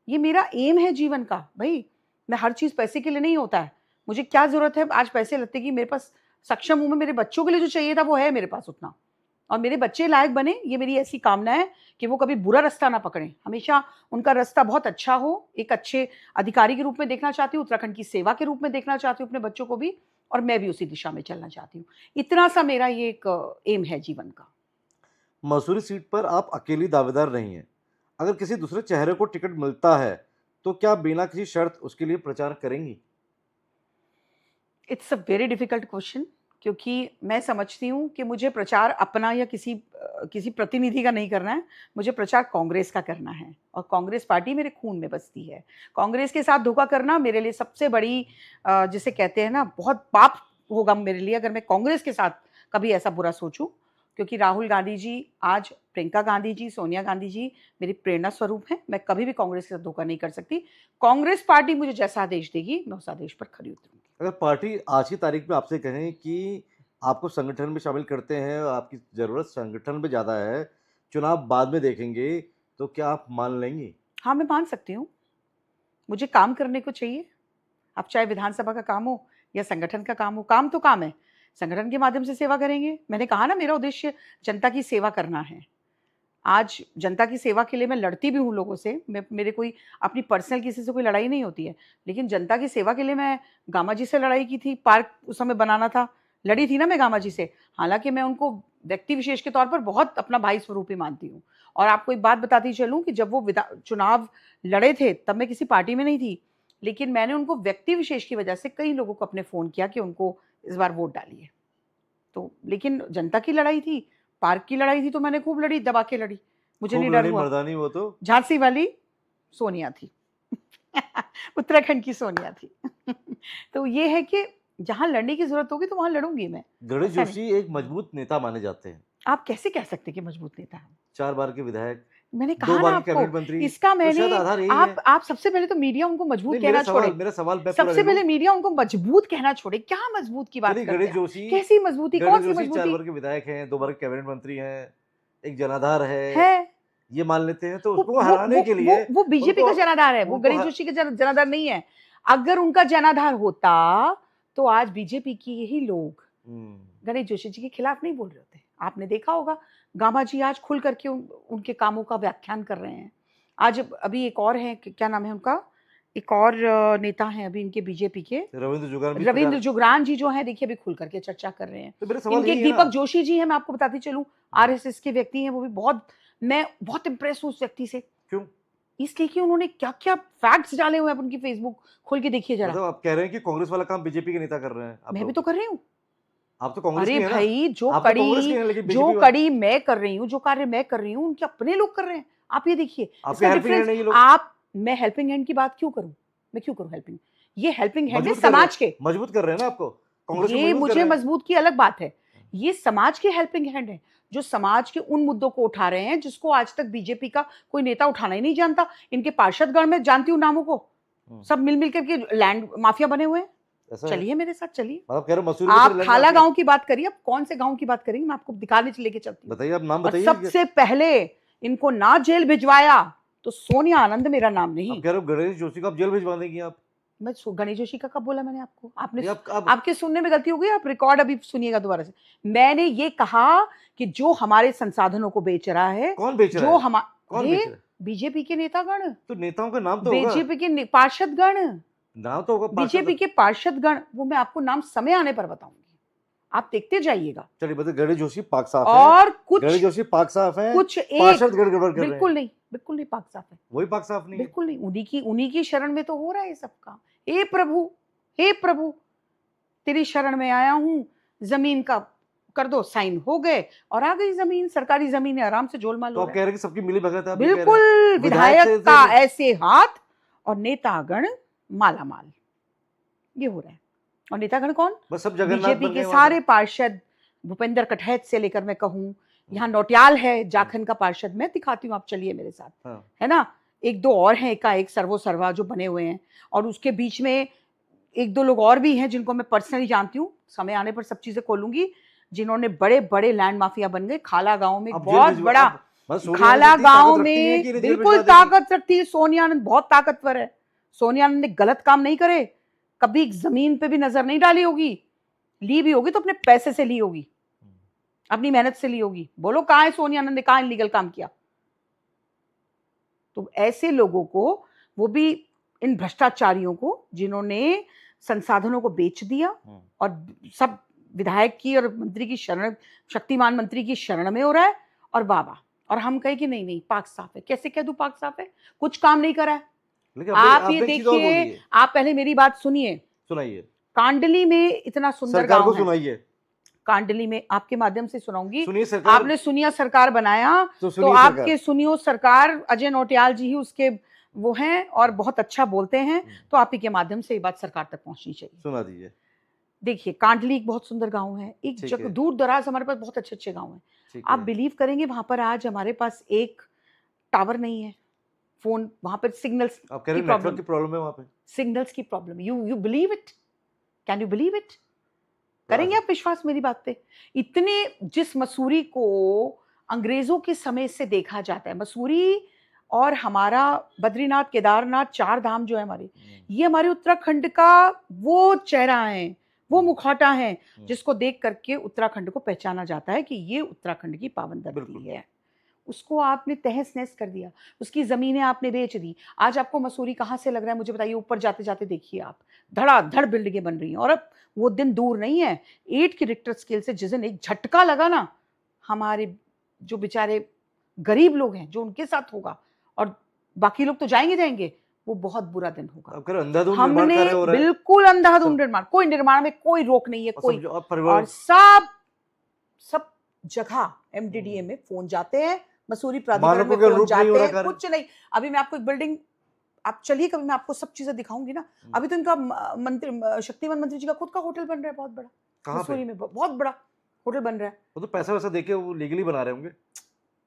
ये मेरा एम है जीवन का, भई। मैं हर चीज़ पैसे के लिए नहीं होता है। मुझे क्या जरूरत है आज पैसे लगते की? मेरे पास सक्षम हूं मैं, मेरे बच्चों के लिए जो चाहिए था वो है मेरे पास उतना, और मेरे बच्चे लायक बने, ये मेरी ऐसी कामना है कि वो कभी बुरा रास्ता ना पकड़ें, हमेशा उनका रास्ता बहुत अच्छा हो। एक अच्छे अधिकारी के रूप में देखना चाहती हूँ, उत्तराखंड की सेवा के रूप में देखना चाहती हूँ अपने बच्चों को भी, और मैं भी उसी दिशा में चलना चाहती हूँ। इतना सा मेरा ये एक एम है जीवन का। मसूरी सीट पर आप अकेली दावेदार नहीं हैं। अगर किसी दूसरे चेहरे को टिकट मिलता है, तो क्या आप बिना किसी शर्त उसके लिए प्रचार करेंगी? It's a very difficult question, क्योंकि मैं समझती हूँ कि मुझे प्रचार अपना या किसी प्रतिनिधि का नहीं करना है, मुझे प्रचार कांग्रेस का करना है, और कांग्रेस पार्टी मेरे खून में बसती है। कांग्रेस के साथ धोखा करना मेरे लिए सबसे बड़ी जिसे कहते हैं ना, बहुत पाप होगा मेरे लिए अगर मैं कांग्रेस के साथ कभी ऐसा बुरा सोचूं, क्योंकि राहुल गांधी जी, आज प्रियंका गांधी जी, सोनिया गांधी जी मेरी प्रेरणा स्वरूप हैं। मैं कभी भी कांग्रेस के साथ धोखा नहीं कर सकती। कांग्रेस पार्टी मुझे जैसा आदेश देगी मैं उस आदेश पर खरी उतरूंगी। अगर पार्टी आज की तारीख में आपसे कहें कि आपको संगठन में शामिल करते हैं और आपकी ज़रूरत संगठन में ज़्यादा है, चुनाव बाद में देखेंगे, तो क्या आप मान लेंगी? हाँ, मैं मान सकती हूँ। मुझे काम करने को चाहिए। अब चाहे विधानसभा का काम हो या संगठन का काम हो, काम तो काम है। संगठन के माध्यम से सेवा करेंगे। मैंने कहा ना, मेरा उद्देश्य जनता की सेवा करना है। आज जनता की सेवा के लिए मैं लड़ती भी हूँ लोगों से। मेरे कोई अपनी पर्सनल किसी से कोई लड़ाई नहीं होती है। लेकिन जनता की सेवा के लिए मैं गामा जी से लड़ाई की थी, पार्क उस समय बनाना था। लड़ी थी ना मैं गामा जी से। हालाँकि मैं उनको व्यक्ति विशेष के तौर पर बहुत अपना भाई स्वरूप ही मानती हूँ। और आपको एक बात बताती चलूँ कि जब वो चुनाव लड़े थे तब मैं किसी पार्टी में नहीं थी। लेकिन मैंने उनको व्यक्ति विशेष की वजह से कई लोगों को अपने फ़ोन किया कि उनको इस बार वोट डालिए। तो लेकिन जनता की लड़ाई थी, पार्क की लड़ाई थी, तो मैंने खूब लड़ी, दबा के लड़ी। मुझे नहीं खूब डर लड़ी हुआ। मर्दानी वो तो। झांसी वाली सोनिया थी। उत्तराखंड की सोनिया थी। तो ये है कि जहाँ लड़ने की ज़रूरत होगी तो वहाँ लड़ूँगी मैं, गणेश ऐसा नहीं। जोशी एक मजबूत नेता माने जाते हैं। आप कैसे कह सकते हैं कि मजबूत नेता है? 4 बार के विधायक, मैंने 2 कहा ना बार के आपको, कैबिनेट मंत्री, इसका तो मैंने शायद आधार यही है। आप सबसे पहले तो मीडिया उनको मजबूत नहीं, कहना छोड़े। मेरा सवाल मैं पूरा सबसे ले लूँ। पहले मीडिया उनको मजबूत कहना छोड़े। क्या मजबूत की बात चलिए, करते गणेश हैं आप? जोशी कैसी मजबूती? गणेश कौन-सी जोशी 4 मजबूती बार के विधायक हैं, 2 बार के कैबिनेट मंत्री हैं, एक जनाधार है, है? ये मान लेते हैं, तो वो उसको वो हराने वो के वो लिए वो बीजेपी उनको का जनाधार है, वो उनको गणेश ह जोशी का जनाधार नहीं है। अगर उनका जनाधार होता तो आज बीजेपी की यही लोग हुँ, गणेश जोशी जी के खिलाफ नहीं बोल रहे होते। आपने देखा होगा, गामा जी आज खुल करके उनके कामों का व्याख्यान कर रहे हैं। आज अभी एक और है, क्या नाम है उनका, एक और नेता हैं अभी इनके बीजेपी के, रविंद्र जुगान भी रविंद्र प्रचार। जुगरान जी जो हैं, देखिए अभी खुल करके चर्चा कर रहे हैं। तो मेरा सवाल इनके एक यही है ना। दीपक जोशी जी हैं, मैं आपको बताती चलूं, आरएसएस के व्यक्ति हैं, वो भी मैं बहुत इंप्रेस हूँ उस व्यक्ति से। क्यों? इसलिए कि उन्होंने क्या-क्या फैक्ट्स डाले हुए हैं, आप उनकी फेसबुक खोल के देखिए जरा। मतलब आप कह रहे हैं कि कांग्रेस वाला काम बीजेपी के नेता कर रहे हैं आप मैं भी लोग। तो कर रही हूँ। आप तो कांग्रेस अरे की हैं ना? भाई, आप तो कांग्रेस की हैं, लेकिन जो बीजेपी वा कड़ी मैं कर रही हूँ, जो कार्य मैं कर रही हूँ, उनके अपने लोग कर रहे हैं। आप ये देखिए, आपके इसका हेल्पिंग हैंड डिफरेंस। है ये लोग। आप मैं हेल्पिंग हैंड की बात क्यों करूँ? मैं क्यों करूँ हेल्पिंग? ये हेल्पिंग हैंड है समाज के। मजबूत कर रहे हैं ना आपको। कांग्रेस को ये मजबूत कर मुझे रहे हैं। मजबूत की अलग बात है। ये समाज के हेल्पिंग हैंड है, जो समाज के उन मुद्दों को उठा रहे हैं जिसको आज तक बीजेपी का कोई नेता उठाना ही नहीं जानता। इनके पार्षदगण मैं जानती हूँ नामों को। हुँ, सब मिल करके लैंड माफिया बने हुए हैं। ऐसा है। चलिए मेरे साथ चलिए। मतलब कह रहे हो मसूरी में आप तेरे लैंड खाला माफिया। गाँव की बात करिए, आप कौन से गाँव की बात करेंगे, मैं आपको दिखाने लेके चलती हूँ। बताइए, आप नाम और बताइए। सबसे पहले इनको ना जेल भिजवाया तो सोनिया आनंद मेरा नाम आप नहीं। कह रहे हो गणेश जोशी को आप जेल भिजवा देंगी आप? मैं गणेश जोशी का कब बोला मैंने आपको? आपने नहीं, आप आपके सुनने में गलती हो गई, आप रिकॉर्ड अभी सुनिएगा दोबारा से। मैंने ये कहा कि जो हमारे संसाधनों को बेच रहा है, कौन बेच रहा जो है? हम कौन बेच रहा है? बीजेपी के नेतागण, तो नेताओं का नाम तो होगा। बीजेपी के पार्षदगण, नाम तो होगा पार्षद। बीजेपी के पार्षदगण, वो मैं आपको नाम समय आने पर बताऊंगी। आप देखते जाइएगा। चलिए, मतलब गणेश जोशी पाक साफ है। और गणेश जोशी पाक साफ है। कुछ एक पार्षद गड़बड़ कर रहे बिल्कुल हैं। नहीं, बिल्कुल नहीं पाक साफ है। वही पाक साफ नहीं है। बिल्कुल नहीं, उन्हीं की शरण में तो हो रहा है ये सब काम। हे प्रभु, हे प्रभु, तेरी शरण में आया हूं, जमीन का कर दो साइन, हो गए और आ गई जमीन, सरकारी जमीन है, आराम से जोलमाल तो हो आप रहा कह है। रहे हैं कि सबकी मिली भगत है, आप ये कह रहे हैं। बिल्कुल, विधायक विधायक से का ऐसे हाथ और नेतागण मालामाल, ये हो रहा है। और नेतागण कौन? बस सब जगन्नाथ बीजेपी बन के गए वहां सारे पर। पार्षद, भूपेंद्र कटहैत से लेकर मैं कहूँ, यहाँ नौटियाल है जाखन का पार्षद, मैं दिखाती हूँ, आप चलिए मेरे साथ, हाँ। है ना। एक दो और हैं, एक सर्वो सर्वा जो बने हुए हैं, और उसके बीच में एक दो लोग और भी हैं जिनको मैं पर्सनली जानती हूँ, समय आने पर सब चीजें खोलूंगी, जिन्होंने बड़े बड़े लैंड माफिया बन गए। खाला गांव में अब जेल बहुत भिजवा बड़ा, बस सोनिया खाला आनंद इतनी गांव ताकत रखती है कि में इन्हें जेल बिल्कुल भिजवा देगी। ताकत रखती है। सोनिया आनंद बहुत ताकतवर है। सोनिया आनंद ने गलत काम नहीं करे, कभी जमीन पे भी नजर नहीं डाली होगी, ली भी होगी तो अपने पैसे से ली होगी, अपनी मेहनत से ली होगी। बोलो कहाँ है सोनिया आनंद ने, कहाँ इलीगल काम किया? तो ऐसे लोगों को, वो भी इन भ्रष्टाचारियों को जिन्होंने संसाधनों को बेच दिया और सब विधायक की और मंत्री की शरण, शक्तिमान मंत्री की शरण में हो रहा है, और वाह वाह, और हम कहे कि नहीं नहीं पाक साफ है। कैसे कह दूं पाक साफ है? कुछ काम नहीं करा है। लेकिन आप ये आपने एक चीज और देखिए, बोली है, आप पहले मेरी बात सुनिए। सुनाइए, कांडली में इतना सुंदर सरकार को गांव है, सुनाइए, कांडली में आपके माध्यम से सुनाऊंगी। सुनिए सरकार। आपने सुनिया सरकार बनाया, तो तो सुनिए सरकार। आपके सुनियो सरकार, अजय नौटियाल जी ही उसके वो हैं और बहुत अच्छा बोलते हैं, तो आप ही के माध्यम से ये बात सरकार तक पहुंचनी चाहिए। सुना दीजिए। देखिए, कांडली एक बहुत सुंदर गांव है, एक ठीक जगह है। दूर दराज हमारे पास बहुत अच्छे अच्छे गांव हैं। ठीक आप है। बिलीव करेंगे वहां पर आज हमारे पास एक टावर नहीं है, फोन वहां पर सिग्नल्स आप कह की रहे हैं नेटवर्क प्रॉब्लम, की प्रॉब्लम है वहां पे? सिग्नल्स की problem. You believe it? Can you believe it? तो करेंगे आप विश्वास मेरी बात पे? इतने, जिस मसूरी को अंग्रेजों के समय से देखा जाता है, मसूरी और हमारा बद्रीनाथ केदारनाथ चार धाम जो है हमारे, ये हमारे उत्तराखंड का वो चेहरा है, वो मुखौटा है जिसको देख करके उत्तराखंड को पहचाना जाता है कि ये उत्तराखंड की पावन धरती है। उसको आपने तहस नहस कर दिया, उसकी जमीनें आपने बेच दी। आज आपको मसूरी कहाँ से लग रहा है मुझे बताइए? ऊपर जाते जाते देखिए आप, धड़ाधड़ बिल्डिंगें बन रही हैं, और अब वो दिन दूर नहीं है 8 की रिक्टर स्केल से जिस दिन एक झटका लगा ना, हमारे जो बेचारे गरीब लोग हैं, जो उनके साथ होगा, और बाकी लोग तो जाएंगे जाएंगे, वो बहुत बुरा दिन होगा। अब कर अंधाधुंध निर्माण हमने कार्य हो रहा है। बिल्कुल अंधाधुंध निर्माण, कोई निर्माण में कोई रोक नहीं है, और कोई, समझो, अब और परिवार सब जगह एमडीडीए में फोन जाते हैं, मसूरी प्राधिकरण मानकों में के फोन अनुरूप नहीं हो जाते रहा हैं, कार्य। कुछ नहीं। अभी मैं आपको एक बिल्डिंग, आप चलिए कभी मैं आपको सब चीजें दिखाऊंगी ना। अभी तो इनका मंत्री, शक्तिमान मंत्री जी का खुद का होटल बन रहा है, बहुत बड़ा, कहाँ पे? मसूरी में बहुत बड़ा होटल बन रहा है। वो तो पैसा वैसा देके वो लीगली बना रहे होंगे।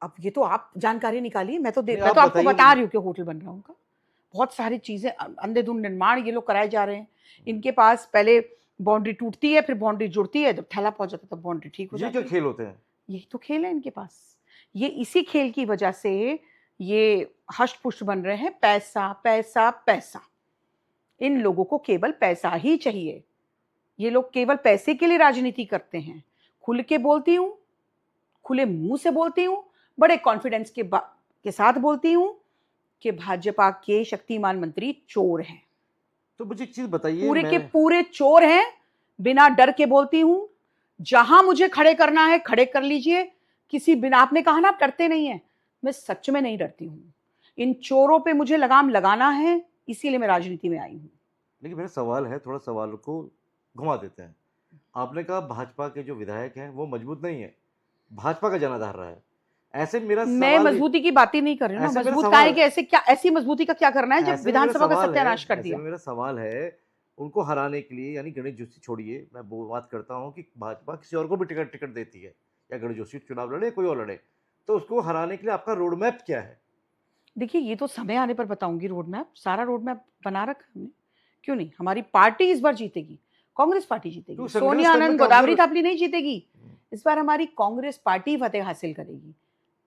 अब ये तो आप जानकारी निकालिए, मैं तो नहीं, मैं आप तो आपको बताइए बता मुझे। रही हूँ कि होटल बन रहा है उनका। बहुत सारी चीजें अंधेधुंध निर्माण ये लोग कराए जा रहे हैं। इनके पास पहले बाउंड्री टूटती है, फिर बाउंड्री जुड़ती है, जब थैला पहुंच जाता है तब बाउंड्री ठीक हो ये जाती क्या है। खेल होते हैं? यही तो खेल है इनके पास। ये इसी खेल की वजह से ये हष्ट पुष्ट बन रहे हैं। पैसा पैसा पैसा, इन लोगों को केवल पैसा ही चाहिए। ये लोग केवल पैसे के लिए राजनीति करते हैं। खुल के बोलती हूँ, खुले मुंह से बोलती हूँ, बड़े कॉन्फिडेंस के साथ बोलती हूँ कि भाजपा के शक्तिमान मंत्री चोर हैं। तो मुझे एक चीज बताइए, पूरे के मैं पूरे चोर हैं। बिना डर के बोलती हूँ, जहां मुझे खड़े करना है खड़े कर लीजिए। किसी बिना, आपने कहा ना आप डरते नहीं है, मैं सच में नहीं डरती हूँ। इन चोरों पे मुझे लगाम लगाना है, इसीलिए मैं राजनीति में आई हूँ। लेकिन मेरा सवाल है, थोड़ा सवाल को घुमा देते हैं। आपने कहा भाजपा के जो विधायक हैं वो मजबूत नहीं है, भाजपा का जनाधार रहा है। ऐसे मेरा मैं सवाल मजबूती की बात ही नहीं कर रही हूँ ना। ऐसे मेरा मजबूत का है सवाल कि ऐसे क्या, ऐसी मजबूती का क्या करना है जब ऐसे में मेरा विधानसभा का सवाल है सत्यानाश कर ऐसे दिया। में मेरा सवाल है, उनको हराने के लिए, यानी गणेश जोशी छोड़िए, मैं वो बात करता हूँ कि भाजपा किसी और को भी टिकट टिकट देती है, या गणेश जोशी चुनाव लड़े कोई और लड़े, तो उसको हराने के लिए आपका रोड मैप क्या है? देखिए, ये तो समय आने पर बताऊंगी। रोड मैप, सारा रोड मैप बना रखा है हमने। क्यों नहीं? हमारी पार्टी इस बार जीतेगी, कांग्रेस पार्टी जीतेगी। क्यों संगठन सोनिया स्तर में आनंद, गोदावरी कमजोर? थापली नहीं जीतेगी। इस बार हमारी कांग्रेस पार्टी फतेह हासिल करेगी,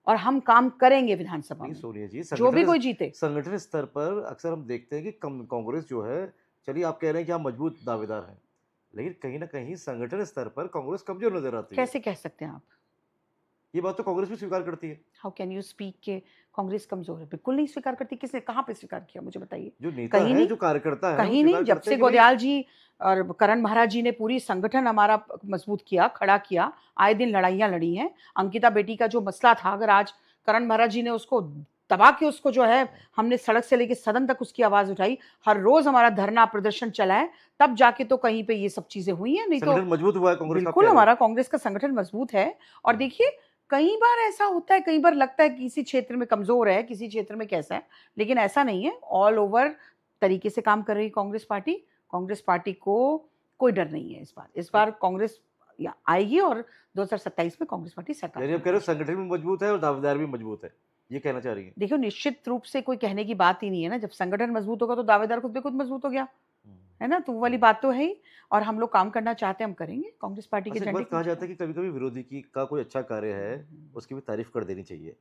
और हम काम करेंगे विधानसभा नहीं में, सोनिया जी, जो भी कोई जीते। संगठन स्तर पर अक्सर हम देखते हैं कि कांग्रेस जो है, चलिए आप कह रहे हैं कि आप मजबूत दावेदार हैं, लेकिन कहीं ना कहीं संगठन स्तर पर कांग्रेस कमजोर नजर आती है। कैसे कह सकते हैं आप? ये बात तो कांग्रेस भी स्वीकार करती है। हाउ कैन यू स्पीक के कांग्रेस कमजोर है? बिल्कुल नहीं स्वीकार करती। किसने, कहाँ पे स्वीकार किया मुझे बताइए? जो नेता कहीं है, नहीं, जो कार्यकर्ता है, वो कहीं स्वीकार नहीं। जब करते से हैं कि भाई गोदयाल जी और करण महाराज जी ने पूरी संगठन हमारा मजबूत किया, खड़ा किया, आए दिन लड़ाइयां लड़ी हैं। अंकिता बेटी का जो मसला था, अगर आज करण महाराज जी ने उसको दबा के, उसको जो है, हमने सड़क से लेकर सदन तक उसकी आवाज उठाई, हर रोज हमारा धरना प्रदर्शन चला है, तब जाके तो कहीं पे ये सब चीजें हुई हैं। नहीं तो संगठन मजबूत हुआ है कांग्रेस का, आप बिल्कुल कह रहे हो। हमारा कांग्रेस का संगठन मजबूत है। और देखिए, कई बार ऐसा होता है, कई बार लगता है कि किसी क्षेत्र में कमजोर है, किसी क्षेत्र में कैसा है, लेकिन ऐसा नहीं है। ऑल ओवर तरीके से काम कर रही कांग्रेस पार्टी। कांग्रेस पार्टी को कोई डर नहीं है। इस बार कांग्रेस आएगी, और 2027 में कांग्रेस पार्टी सरकार यानी आप कह रहे हो संगठन भी मजबूत है और दावेदार भी मजबूत है, ये कहना चाह रही है? देखियो, निश्चित रूप से कोई कहने की बात ही नहीं है ना। जब संगठन मजबूत होगा तो दावेदार खुद भी खुद मजबूत हो गया, है ना। तो वो वाली बात तो है ही। और हम लोग काम करना चाहते हैं, हम करेंगे कांग्रेस पार्टी के अच्छा, एक झंडे बात कहा जाता है कि कभी कभी विरोधी की का कोई अच्छा कार्य है, उसकी भी तारीफ कर देनी चाहिए।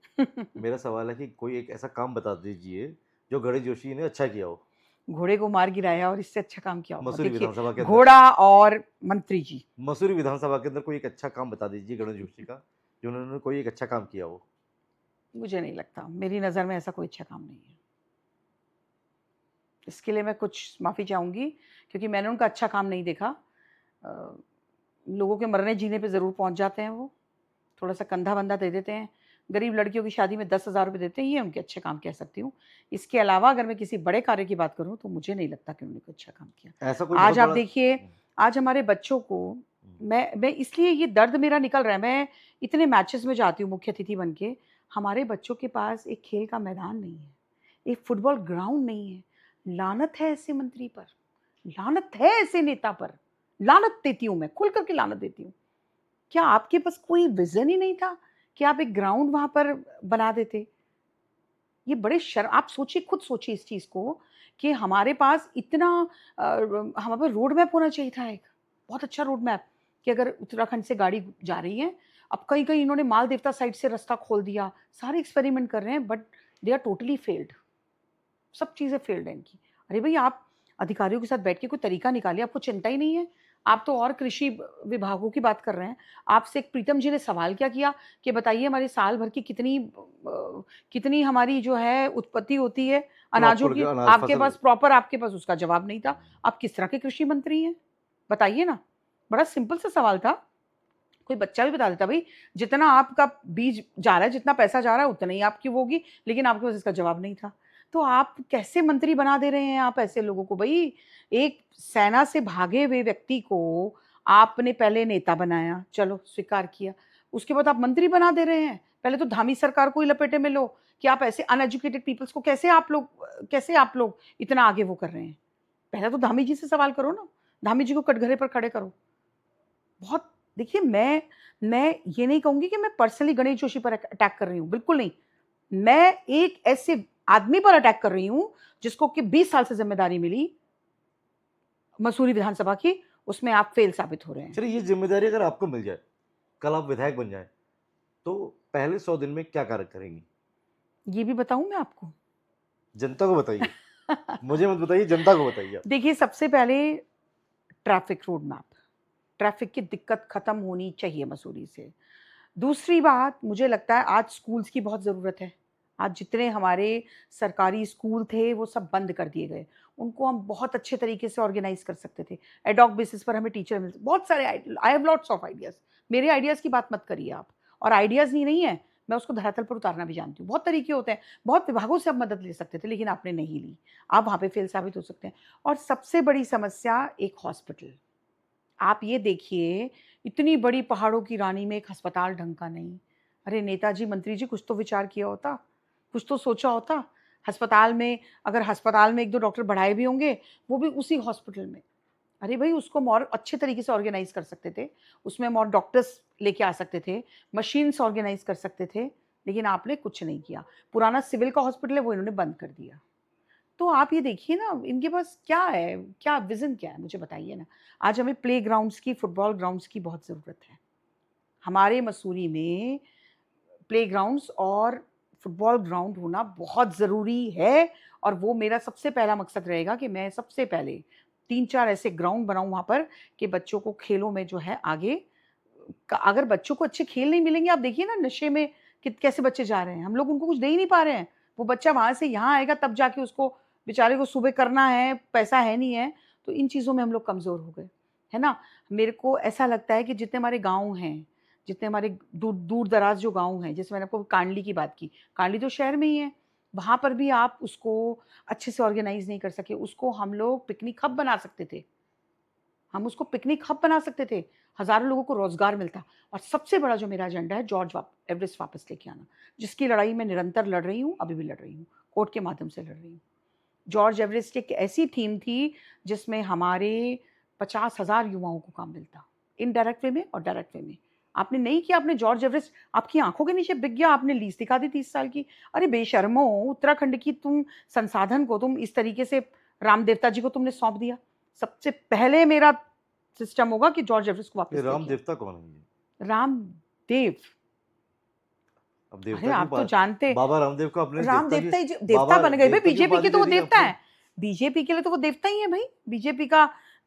मेरा सवाल है कि कोई एक ऐसा काम बता दीजिए जो गणेश जोशी ने अच्छा किया हो। घोड़े को मार गिराया, और इससे अच्छा काम क्या होगा? मसूरी देखिए, विधानसभा के अंदर घोड़ा और मंत्री जी। मसूरी विधानसभा के अंदर कोई एक अच्छा काम बता दीजिए गणेश जोशी का, जो उन्होंने कोई एक अच्छा काम किया हो। मुझे नहीं लगता, मेरी नज़र में ऐसा कोई अच्छा काम नहीं है। इसके लिए मैं कुछ माफ़ी चाहूँगी, क्योंकि मैंने उनका अच्छा काम नहीं देखा। अ, लोगों के मरने जीने पे ज़रूर पहुँच जाते हैं वो, थोड़ा-सा कंधा-बंधा दे देते हैं, गरीब लड़कियों की शादी में 10,000 रुपए देते हैं, ये उनके अच्छे काम कह सकती हूँ। इसके अलावा अगर मैं किसी बड़े कार्य की बात करूँ, तो मुझे नहीं लगता कि उन्होंने कोई अच्छा काम किया। ऐसा कोई बहुत आज आप बड़ा देखिए, आज हमारे बच्चों को, मैं इसलिए ये दर्द मेरा निकल रहा है, मैं इतने मैचेज़ में जाती हूँ मुख्य अतिथि बन के, हमारे बच्चों के पास एक खेल का मैदान नहीं है, एक फुटबॉल ग्राउंड नहीं है। लानत है ऐसे मंत्री पर, लानत है ऐसे नेता पर, लानत देती हूँ मैं, खुल कर के लानत देती हूँ। क्या आपके पास कोई विज़न ही नहीं था कि आप एक ग्राउंड वहाँ पर बना देते? ये बड़े आप सोचिए, खुद सोचिए इस चीज़ को, कि हमारे पास इतना हमारे पास रोड मैप होना चाहिए था एक, बहुत अच्छा रोड मैप, कि अगर उत्तराखंड से गाड़ी जा रही है, अब कहीं-कहीं इन्होंने माल देवता साइड से रास्ता खोल दिया, सारे एक्सपेरिमेंट कर रहे हैं, but they are totally failed. सब चीज़ें फेल्ड हैं इनकी। अरे भई, आप अधिकारियों के साथ बैठ के कोई तरीका निकालिए, आपको चिंता ही नहीं है। आप तो और कृषि विभागों की बात कर रहे हैं। आपसे एक प्रीतम जी ने सवाल क्या किया कि बताइए हमारे साल भर की कितनी हमारी जो है उत्पत्ति होती है अनाजों प्रॉपर की? अनाज आपके फसल। पास प्रॉपर, आपके पास उसका जवाब नहीं था। आप किस तरह के कृषि मंत्री हैं? बताइए ना। बड़ा सिंपल सा सवाल था। कोई बच्चा भी बता देता, भई जितना आपका बीज जा रहा है, जितना पैसा जा रहा है, उतना ही आपकी वो होगी, लेकिन आपके पास इसका जवाब नहीं था। तो आप कैसे मंत्री बना दे रहे हैं आप ऐसे लोगों को? भई, एक सेना से भागे हुए व्यक्ति को आपने पहले नेता बनाया, चलो स्वीकार किया। उसके बाद आप मंत्री बना दे रहे हैं। पहले तो धामी सरकार को ही लपेटे में लो, कि आप ऐसे अनएजुकेटेड पीपल्स को कैसे आप लोग इतना आगे वो कर रहे हैं? पहले तो धामी जी से सवाल करो ना, धामी जी को कटघरे पर खड़े करो। बहुत, देखिए, मैं ये नहीं कहूँगी कि मैं पर्सनली गणेश जोशी पर अटैक कर रही हूँ, बिल्कुल नहीं। मैं एक ऐसे आदमी पर अटैक कर रही हूँ, जिसको कि 20 साल से ज़िम्मेदारी मिली मसूरी विधानसभा की, उसमें आप फेल साबित हो रहे हैं। चलिए, ये जिम्मेदारी अगर आपको मिल जाए, कल आप विधायक बन जाए, तो पहले 100 दिन में क्या कार्य करेंगी? ये भी बताऊँ मैं आपको? जनता को बताइए। मुझे मत बताइए, जनता को बताइए आप। देखिए, सबसे पहले ट्रैफिक रोड मैप, ट्रैफिक की दिक्कत खत्म होनी चाहिए मसूरी से। दूसरी बात, मुझे लगता है आज स्कूल्स की बहुत ज़रूरत है। आज जितने हमारे सरकारी स्कूल थे, वो सब बंद कर दिए गए। उनको हम बहुत अच्छे तरीके से ऑर्गेनाइज़ कर सकते थे। एड हॉक बेसिस पर हमें टीचर मिल, बहुत सारे I have lots of ideas. मेरे आइडियाज़ की बात मत करिए आप। और आइडियाज़ ही नहीं है, मैं उसको धरातल पर उतारना भी जानती हूँ। बहुत तरीके होते हैं, बहुत विभागों से आप मदद ले सकते थे, लेकिन आपने नहीं ली। आप वहाँ पे फेल साबित हो सकते हैं। और सबसे बड़ी समस्या, एक हॉस्पिटल। आप ये देखिए, इतनी बड़ी पहाड़ों की रानी में एक अस्पताल ढंग का नहीं। अरे नेताजी, मंत्री जी, कुछ तो विचार किया होता, कुछ तो सोचा होता। अस्पताल में, अगर अस्पताल में 1-2 डॉक्टर बढ़ाए भी होंगे, वो भी उसी हॉस्पिटल में। अरे भई, उसको हम और अच्छे तरीके से ऑर्गेनाइज़ कर सकते थे। उसमें हम और डॉक्टर्स लेके आ सकते थे, मशीन्स ऑर्गेनाइज़ कर सकते थे, लेकिन आपने कुछ नहीं किया। पुराना सिविल का हॉस्पिटल है, वो इन्होंने बंद कर दिया। तो आप ये देखिए ना, इनके पास क्या है, क्या विज़न क्या है, मुझे बताइए ना। आज हमें प्लेग्राउंड्स की, फुटबॉल ग्राउंड्स की बहुत ज़रूरत है। हमारे मसूरी में प्लेग्राउंड्स और फुटबॉल ग्राउंड होना बहुत ज़रूरी है, और वो मेरा सबसे पहला मकसद रहेगा कि मैं सबसे पहले 3-4 ऐसे ग्राउंड बनाऊँ वहाँ पर, कि बच्चों को खेलों में जो है आगे, अगर बच्चों को अच्छे खेल नहीं मिलेंगे, आप देखिए ना नशे में कैसे बच्चे जा रहे हैं, हम लोग उनको कुछ दे ही नहीं पा रहे हैं। वो बच्चा वहाँ से यहाँ आएगा, तब जाके उसको बेचारे को सुबह करना है, पैसा है नहीं है, तो इन चीज़ों में हम लोग कमज़ोर हो गए, है ना? मेरे को ऐसा लगता है कि जितने हमारे गाँव हैं, जितने हमारे दूर दराज जो गाँव हैं, जैसे मैंने आपको कांडली की बात की, कांडली तो शहर में ही है, वहाँ पर भी आप उसको अच्छे से ऑर्गेनाइज नहीं कर सके। उसको हम लोग पिकनिक हब बना सकते थे, हम उसको पिकनिक हब बना सकते थे, हज़ारों लोगों को रोज़गार मिलता। और सबसे बड़ा जो मेरा एजेंडा है, जॉर्ज एवरेस्ट वापस लेके आना, जिसकी लड़ाई मैं निरंतर लड़ रही हूँ, अभी भी लड़ रही हूँ, कोर्ट के माध्यम से लड़ रही हूँ। जॉर्ज एवरेस्ट एक ऐसी थीम थी, जिसमें हमारे 50,000 युवाओं को काम मिलता, इनडायरेक्ट वे में और डायरेक्ट वे में। आपने नहीं किया, आपने जॉर्ज एवरेस्ट आपकी आँखों के नीचे बिक गया, आपने लीज़ दिखा दी 30 साल की। अरे बेशर्मो, उत्तराखंड की तुम संसाधन को तुम इस तरीके से राम देवता जी को तुमने सौंप दिया। सबसे पहले मेरा सिस्टम होगा कि जॉर्ज एवरेस्ट को ये वापस राम लेके देवता कौन है ये? आओ। रामदेव, अब अरे देवता क्यों आप तो जानते, बाबा रामदेव को अपने राम देवता की देवता ही देवता बन गए भाई, देवता की बीजेपी के उपाधि तो दे वो दी देवता आपने। है। बीजेपी के लिए तो वो देवता ही है भाई।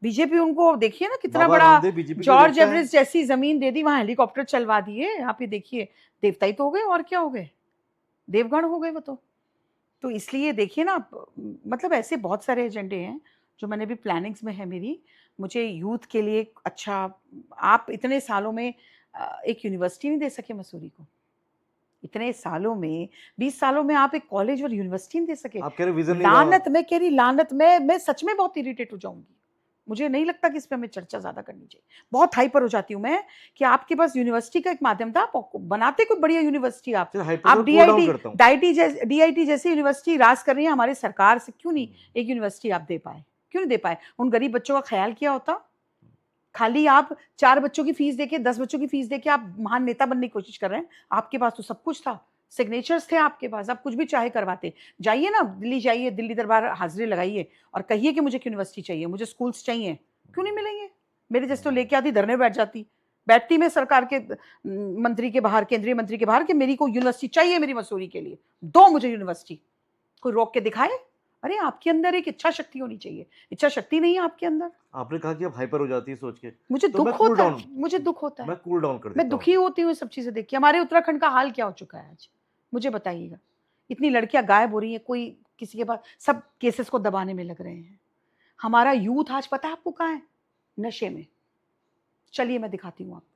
बीजेपी उनको देखिए ना कितना बाबा बड़ा रामदेव बीजेपी के जॉर्ज देवता हैं। एवरेस्ट जैसी जमीन दे दी, वहां हेलीकॉप्टर चलवा दिए, आप ये देखिए देवता ही तो हो गए, और क्या हो गए, देवगण हो गए वो तो इसलिए देखिए ना मतलब ऐसे बहुत सारे एजेंडे हैं जो मैंने भी प्लानिंग्स में है मेरी। मुझे यूथ के लिए अच्छा, आप इतने सालों में एक यूनिवर्सिटी नहीं दे सके मसूरी को, इतने सालों में 20 सालों में आप एक कॉलेज और यूनिवर्सिटी नहीं दे सके। आप कह रहे विजन नहीं रहा। लानत, मैं कह रही लानत, मैं सच में बहुत इरिटेट हो जाऊंगी। मुझे नहीं लगता कि इस पे हमें चर्चा ज्यादा करनी चाहिए, बहुत हाइपर हो जाती हूँ मैं कि आपके पास यूनिवर्सिटी का एक माध्यम था, आप बनाते कोई बढ़िया यूनिवर्सिटी, आप चलो हाइपर को कूल डाउन डीआईटी करता हूँ। डीआईटी जैसी यूनिवर्सिटी राज कर रही है हमारी सरकार से, क्यों नहीं एक यूनिवर्सिटी आप दे पाए, क्यों नहीं दे पाए? उन गरीब बच्चों का ख्याल किया होता? खाली आप 4 बच्चों की फीस देके, 10 बच्चों की फीस देके आप महान नेता बनने की कोशिश कर रहे हैं। आपके पास तो सब कुछ था, सिग्नेचर्स थे आपके पास, आप कुछ भी चाहे करवाते। जाइए ना दिल्ली, जाइए दिल्ली दरबार हाजिरी लगाइए और कहिए कि मुझे यूनिवर्सिटी चाहिए, मुझे स्कूल्स चाहिए। क्यों नहीं मिलेंगे? मेरे जैसे तो लेके आती, धरने बैठ जाती, बैठती मैं सरकार के मंत्री के बाहर, केंद्रीय मंत्री के बाहर कि मेरी को यूनिवर्सिटी चाहिए, मेरी मसूरी के लिए दो मुझे यूनिवर्सिटी। कोई रोक के दिखाए? अरे आपके अंदर एक इच्छा शक्ति होनी चाहिए, इच्छा शक्ति नहीं है आपके अंदर। आपने कहा कि आप हाइपर हो जाती है सोच के, मुझे तो मैं दुख कूल होता है, डाउन मुझे दुख होता है, मैं कूल डाउन कर मैं देता हूँ। दुखी होती हूँ सब चीजें देख के। हमारे उत्तराखंड का हाल क्या हो चुका है आज, मुझे बताइएगा। इतनी लड़कियां गायब हो रही हैं, कोई किसी के पास, सब केसेस को दबाने में लग रहे हैं। हमारा यूथ आज पता है आपको कहाँ है? नशे में। चलिए मैं दिखाती हूँ आपको।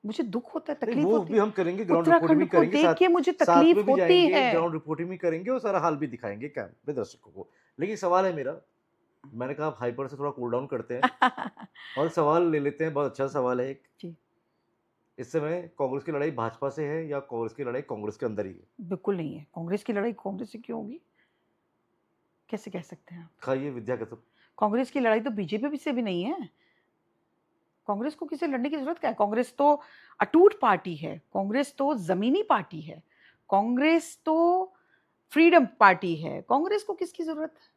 मुझे दुख होता है, नहीं तकलीफ वो होती भी है, हम करेंगे, ग्राउंड रिपोर्टिंग भी उत्तराखंड को करेंगे, देख साथ के मुझे साथ में तकलीफ भी होती जाएंगे, है। ग्राउंड रिपोर्टिंग भी करेंगे और सारा हाल भी दिखाएंगे क्या अपने दर्शकों को। लेकिन सवाल है मेरा, मैंने कहा आप हाइपर से थोड़ा कूल डाउन करते हैं और सवाल ले लेते हैं। बहुत अच्छा सवाल है एक, जी, इस समय कांग्रेस की लड़ाई भाजपा से है या कांग्रेस की लड़ाई कांग्रेस के अंदर ही है? बिल्कुल नहीं है। कांग्रेस की लड़ाई कांग्रेस से क्यों होगी? कैसे कह सकते हैं आप? खाइए विद्या कसम। कांग्रेस की लड़ाई तो बीजेपी से भी नहीं है। कांग्रेस को किसी लड़ने की जरूरत क्या है? कांग्रेस तो अटूट पार्टी है, कांग्रेस तो जमीनी पार्टी है, कांग्रेस तो फ्रीडम पार्टी है। कांग्रेस को किसकी जरूरत है?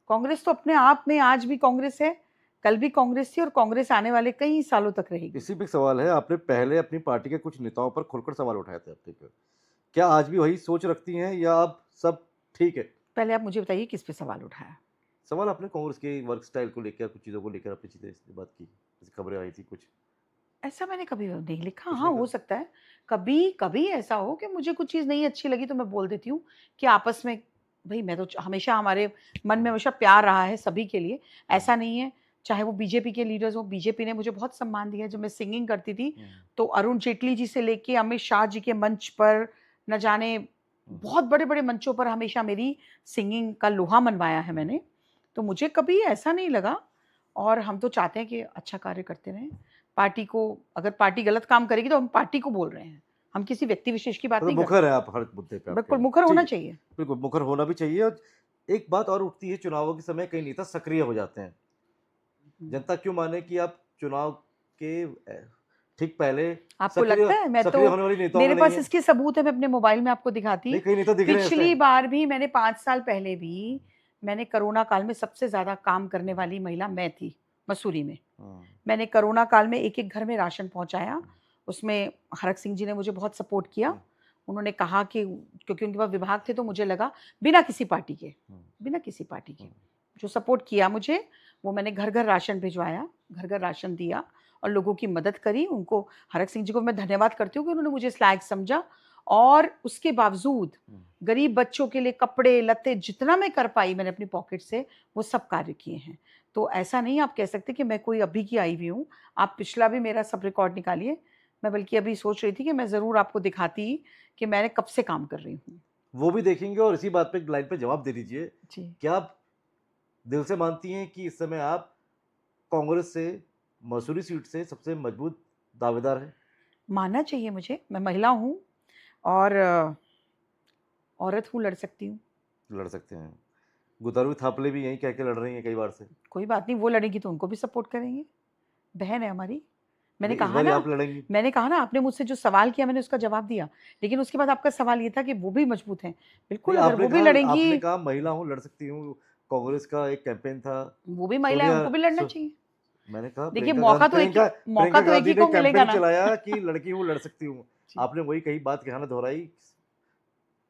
कांग्रेस तो अपने आप में आज भी कांग्रेस है, कल भी कांग्रेस थी और कांग्रेस आने वाले कई सालों तक रहेगी। इसी पे एक सवाल है, आपने पहले अपनी पार्टी के कुछ नेताओं पर खुलकर सवाल उठाए थे अपने पे, क्या आज भी वही सोच रखती हैं या अब सब ठीक है? पहले आप मुझे बताइए किस पे सवाल उठाया? सवाल आपने कांग्रेस के वर्क स्टाइल को लेकर, कुछ चीज़ों को लेकर आपने चीज़ें इस बात की, जैसे खबरें आई थी कुछ, ऐसा मैंने कभी नहीं लिखा। कुछ हाँ, नहीं हो कहा? सकता है कभी कभी ऐसा हो कि मुझे कुछ चीज़ नहीं अच्छी लगी तो मैं बोल देती हूँ कि आपस में, भाई मैं तो हमेशा, हमारे मन में हमेशा प्यार रहा है सभी के लिए, ऐसा नहीं है। चाहे वो बीजेपी के लीडर्स हो, बीजेपी ने मुझे बहुत सम्मान दिया। जब मैं सिंगिंग करती थी तो अरुण जेटली जी से लेके अमित शाह जी के मंच पर, न जाने बहुत बड़े बड़े मंचों पर हमेशा मेरी सिंगिंग का लोहा मनवाया है मैंने। तो मुझे कभी ऐसा नहीं लगा, और हम तो चाहते हैं कि अच्छा कार्य करते रहें। पार्टी को, अगर पार्टी गलत काम करेगी तो हम पार्टी को बोल रहे हैं, हम किसी व्यक्ति विशेष की बात मतलब नहीं कर मुखर रहे है हैं। आप हर मुद्दे पे, आप कह बिल्कुल रहे हैं मुखर ठीक होना है। चाहिए। बिल्कुल मुखर होना भी चाहिए। और एक बात और उठती है, चुनावों के समय कई नेता सक्रिय हो जाते हैं। जनता क्यों माने कि आप चुनाव के ठीक पहले आपको सक्रिय लगता है? मैं तो, सक्रिय होने वाली नेताओं मेरे में नहीं पास है? इसके सबूत है, मैं अपने मोबाइल में आपको दिखाती। नहीं कई नेता दिख रहे हैं पिछली ऐसे। बार भी मैंने 5 साल पहले भी, मैंने कोरोना काल में सबसे ज्यादा काम करने वाली महिला मैं थी मसूरी में। मैंने कोरोना काल में एक एक घर में राशन पहुंचाया। उसमें हरक सिंह जी ने मुझे बहुत सपोर्ट किया। उन्होंने कहा कि, क्योंकि उनके पास विभाग थे, तो मुझे लगा बिना किसी पार्टी के, बिना किसी पार्टी के जो सपोर्ट किया मुझे, वो मैंने घर घर राशन भिजवाया, घर घर राशन दिया और लोगों की मदद करी। उनको, हरक सिंह जी को मैं धन्यवाद करती हूँ कि उन्होंने मुझे इस लायक समझा। और उसके बावजूद गरीब बच्चों के लिए कपड़े लत्ते जितना मैं कर पाई मैंने अपनी पॉकेट से वो सब कार्य किए हैं। तो ऐसा नहीं आप कह सकते कि मैं कोई अभी की आई हुई हूँ। आप पिछला भी मेरा सब रिकॉर्ड निकालिए। मैं बल्कि अभी सोच रही थी कि मैं ज़रूर आपको दिखाती कि मैंने कब से काम कर रही हूँ। वो भी देखेंगे। और इसी बात पे एक लाइन पे जवाब दे दीजिए, जी। क्या आप दिल से मानती हैं कि इस समय आप कांग्रेस से मसूरी सीट से सबसे मजबूत दावेदार हैं? मानना चाहिए मुझे, मैं महिला हूँ और औरत हूँ, लड़ सकती हूँ। लड़ सकते हैं। गुतारू थापले भी यही कह के लड़ रही हैं कई बार से। कोई बात नहीं, वो लड़ेगी तो उनको भी सपोर्ट करेंगे, बहन है हमारी। मैंने इस कहा बार ना, आप लड़ेंगी? मैंने कहा ना, आपने मुझसे जो सवाल किया मैंने उसका जवाब दिया, लेकिन उसके बाद आपका सवाल ये था कि वो भी मजबूत हैं। बिल्कुल, नहीं अगर वो भी लड़ेंगी। आपने कहा महिला हूँ लड़ सकती हूँ, कांग्रेस का एक कैंपेन था। वो भी महिला है, सोनिया उनको भी लड़ना सो, चाहिए। मैंने कहा देखिए प्रियंका मौका गांधी तो एक ही, प्रियंका मौका प्रियंका तो एक गांधी ही ने को मिलेगा कैंपेन ना। चलाया कि लड़की हूँ लड़ सकती हूँ। जी। आपने वही कही बात यहाँ दोहराई,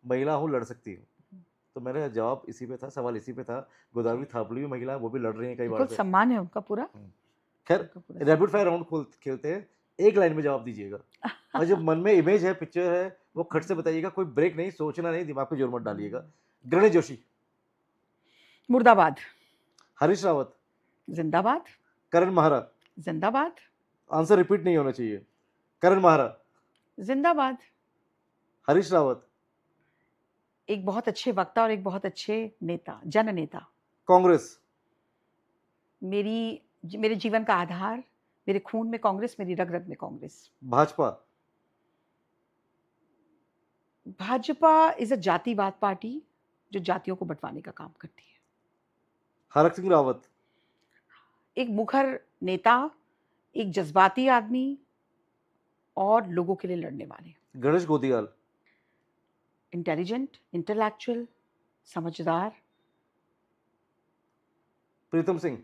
महिला हूँ लड़ सकती हूँ। तो मेरा जवाब इसी पे था, सवाल इसी पे था। गोदावरी थापड़ी भी महिला है, वो भी लड़ रही हैं कई बार बिल्कुल से। सम्मान है उनका पूरा, खैर, उनका पूरा रैपिड फायर राउंड खेलते हैं, एक लाइन में जवाब दीजिएगा और जो मन में इमेज है, पिक्चर है, वो खट से बताइएगा, कोई ब्रेक नहीं, सोचना नहीं, दिमाग पे जोर मत डालिएगा। गणेश जोशी, मुर्दाबाद, हरीश रावत, जिंदाबाद, करण महारा, जिंदाबाद, आंसर रिपीट नहीं होना चाहिए। करण महारा, जिंदाबाद। हरीश रावत, एक बहुत अच्छे वक्ता और एक बहुत अच्छे नेता, जन नेता। कांग्रेस, मेरे जीवन का आधार, मेरे खून में कांग्रेस, मेरी रग रग में कांग्रेस। भाजपा, भाजपा इज अ जातिवाद पार्टी जो जातियों को बंटवाने का काम करती है। हरक सिंह रावत, एक मुखर नेता, एक जज्बाती आदमी और लोगों के लिए लड़ने वाले। गणेश गोदियाल, इंटेलिजेंट, इंटेलेक्चुअल, समझदार। प्रीतम सिंह,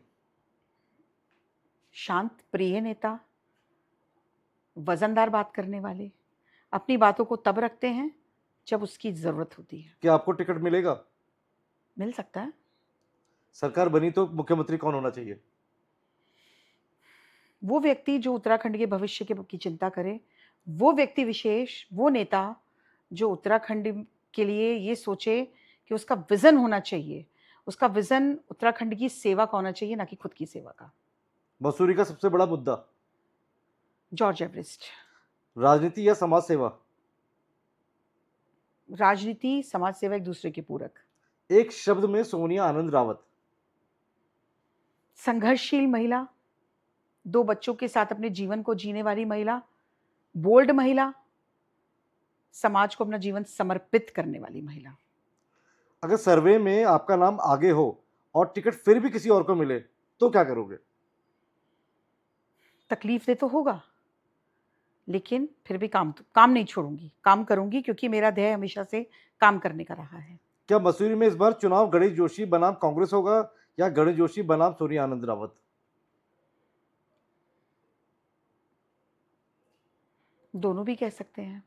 शांत प्रिय नेता, वजनदार बात करने वाले, अपनी बातों को तब रखते हैं जब उसकी जरूरत होती है। क्या आपको टिकट मिलेगा? मिल सकता है। सरकार बनी तो मुख्यमंत्री कौन होना चाहिए? वो व्यक्ति जो उत्तराखंड के भविष्य की चिंता करे, वो व्यक्ति विशेष, वो नेता जो उत्तराखंड के लिए ये सोचे कि उसका विजन होना चाहिए, उसका विजन उत्तराखंड की सेवा का होना चाहिए, ना कि खुद की सेवा का। मसूरी का सबसे बड़ा मुद्दा? George Everest. राजनीति या समाज सेवा? राजनीति, समाज सेवा एक दूसरे के पूरक। एक शब्द में सोनिया आनंद रावत। संघर्षशील महिला, 2 बच्चों के साथ अपने जीवन को जीने वाली महिला, बोल्ड महिला, समाज को अपना जीवन समर्पित करने वाली महिला। अगर सर्वे में आपका नाम आगे हो और टिकट फिर भी किसी और को मिले तो क्या करोगे? तकलीफ दे तो होगा, लेकिन फिर भी काम नहीं छोड़ूंगी, काम करूंगी, क्योंकि मेरा ध्येय हमेशा से काम करने का रहा है। क्या मसूरी में इस बार चुनाव गणेश जोशी बनाम कांग्रेस होगा या गणेश जोशी बनाम सोनिया आनंद रावत? दोनों भी कह सकते हैं,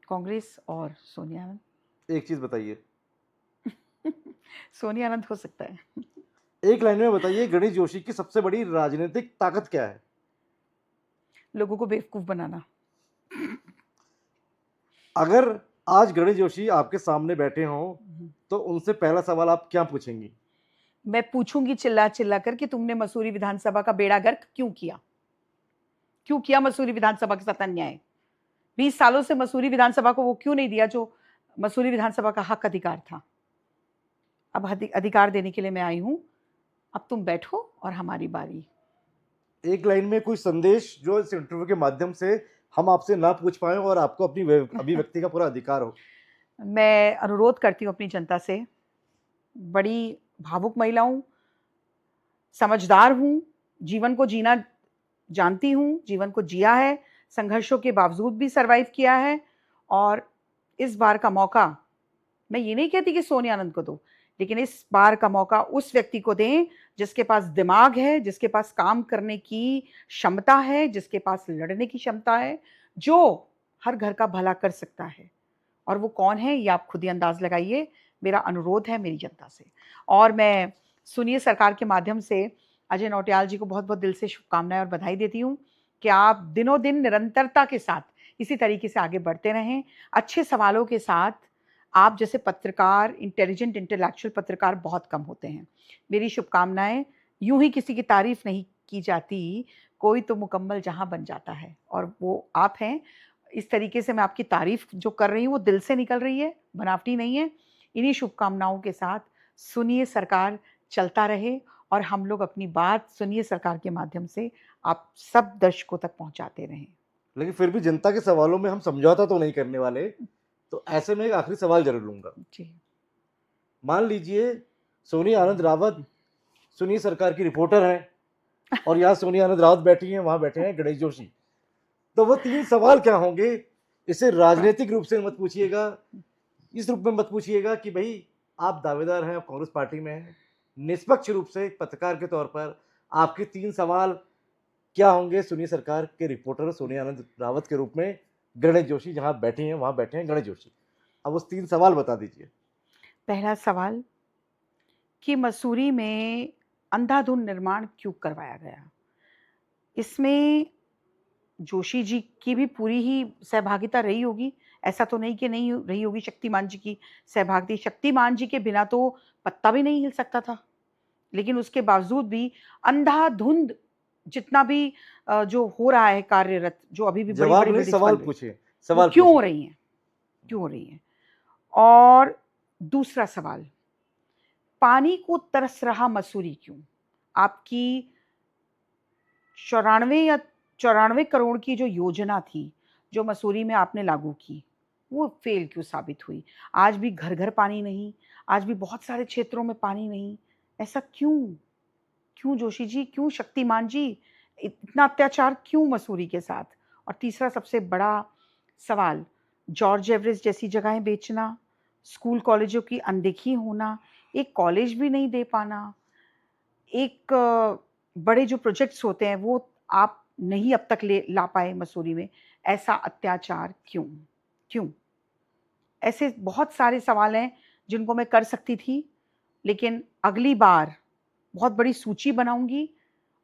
कांग्रेस और सोनिया आनंद। एक चीज बताइए। सोनिया आनंद हो सकता है। एक लाइन में बताइए, गणेश जोशी की सबसे बड़ी राजनीतिक ताकत क्या है? लोगों को बेवकूफ बनाना। अगर आज गणेश जोशी आपके सामने बैठे हों तो उनसे पहला सवाल आप क्या पूछेंगी? मैं पूछूंगी चिल्ला चिल्ला कर कि तुमने मसूरी विधानसभा का बेड़ा गर्क क्यों किया? क्यों किया मसूरी विधानसभा के साथ अन्याय? 20 सालों से मसूरी विधानसभा को वो क्यों नहीं दिया जो मसूरी विधानसभा का हक अधिकार था? अब अधिकार देने के लिए मैं आई हूं, अब तुम बैठो और हमारी बारी। एक लाइन में कोई संदेश जो इस इंटरव्यू के माध्यम से हम आपसे ना पूछ पाए और आपको अपनी अभिव्यक्ति का पूरा अधिकार हो। मैं अनुरोध करती हूँ अपनी जनता से, बड़ी भावुक महिला हूँ, समझदार हूँ, जीवन को जीना जानती हूँ, जीवन को जिया है, संघर्षों के बावजूद भी सरवाइव किया है। और इस बार का मौका, मैं ये नहीं कहती कि सोनिया आनंद को दो, लेकिन इस बार का मौका उस व्यक्ति को दें जिसके पास दिमाग है, जिसके पास काम करने की क्षमता है, जिसके पास लड़ने की क्षमता है, जो हर घर का भला कर सकता है। और वो कौन है ये आप खुद ही अंदाज लगाइए। मेरा अनुरोध है मेरी जनता से। और मैं सुनिए सरकार के माध्यम से अजय नौटियाल जी को बहुत बहुत दिल से शुभकामनाएं और बधाई देती हूँ कि आप दिनों दिन निरंतरता के साथ इसी तरीके से आगे बढ़ते रहें, अच्छे सवालों के साथ। आप जैसे पत्रकार, इंटेलिजेंट इंटेलेक्चुअल पत्रकार बहुत कम होते हैं। मेरी शुभकामनाएं। यूं ही किसी की तारीफ नहीं की जाती, कोई तो मुकम्मल जहां बन जाता है, और वो आप हैं। इस तरीके से मैं आपकी तारीफ जो कर रही हूँ वो दिल से निकल रही है, बनावटी नहीं है। इन्हीं शुभकामनाओं के साथ सुनिए सरकार चलता रहे और हम लोग अपनी बात सुनिए सरकार के माध्यम से आप सब दर्शकों तक पहुंचाते रहें। लेकिन फिर भी जनता के सवालों में हम समझौता तो नहीं करने वाले, तो ऐसे में एक आखिरी सवाल जरूर लूंगा जी। मान लीजिए सोनिया आनंद रावत सुनिए सरकार की रिपोर्टर हैं और यहाँ सोनिया आनंद रावत बैठी हैं, वहां बैठे हैं गणेश जोशी, तो वो 3 सवाल क्या होंगे? इसे राजनीतिक रूप से मत पूछिएगा, इस रूप में मत पूछिएगा कि भाई आप दावेदार हैं, आप कांग्रेस पार्टी में हैं। निष्पक्ष रूप से एक पत्रकार के तौर पर आपके 3 सवाल क्या होंगे सुनिए सरकार के रिपोर्टर सोनिया आनंद रावत के रूप में? गणेश जोशी जहां बैठे हैं वहां बैठे हैं गणेश जोशी, अब उस 3 सवाल बता दीजिए। पहला सवाल कि मसूरी में अंधाधुंध निर्माण क्यों करवाया गया? इसमें जोशी जी की भी पूरी ही सहभागिता रही होगी। ऐसा तो नहीं कि नहीं रही होगी शक्तिमान जी की सहभागिता। शक्तिमान जी के बिना तो पत्ता भी नहीं हिल सकता था। लेकिन उसके बावजूद भी अंधाधुंध जितना भी जो हो रहा है कार्यरत, जो अभी भी जवाब बड़ी-बड़ी नहीं, बिल्डिंग्स सवाल बन रही, पूछिए, वो सवाल क्यों हो पूछिए। रही हैं? क्यों हो रही हैं? और दूसरा सवाल, पानी को तरस रहा मसूरी क्यों? आपकी 94 या 94 करोड़ की जो योजना थी, जो मसूरी में आपने लागू की, वो फ़ेल क्यों साबित हुई? आज भी घर-घर पानी नहीं, आज भी बहुत सारे क्षेत्रों में पानी नहीं, ऐसा क्यों? क्यों जोशी जी? क्यों शक्तिमान जी? इतना अत्याचार क्यों मसूरी के साथ? और तीसरा सबसे बड़ा सवाल, जॉर्ज एवरेस्ट जैसी जगहें बेचना, स्कूल कॉलेजों की अनदेखी होना, एक कॉलेज भी नहीं दे पाना, एक बड़े जो प्रोजेक्ट्स होते हैं वो आप नहीं अब तक ले ला पाए मसूरी में, ऐसा अत्याचार क्यों? क्यों? ऐसे बहुत सारे सवाल हैं जिनको मैं कर सकती थी, लेकिन अगली बार बहुत बड़ी सूची बनाऊँगी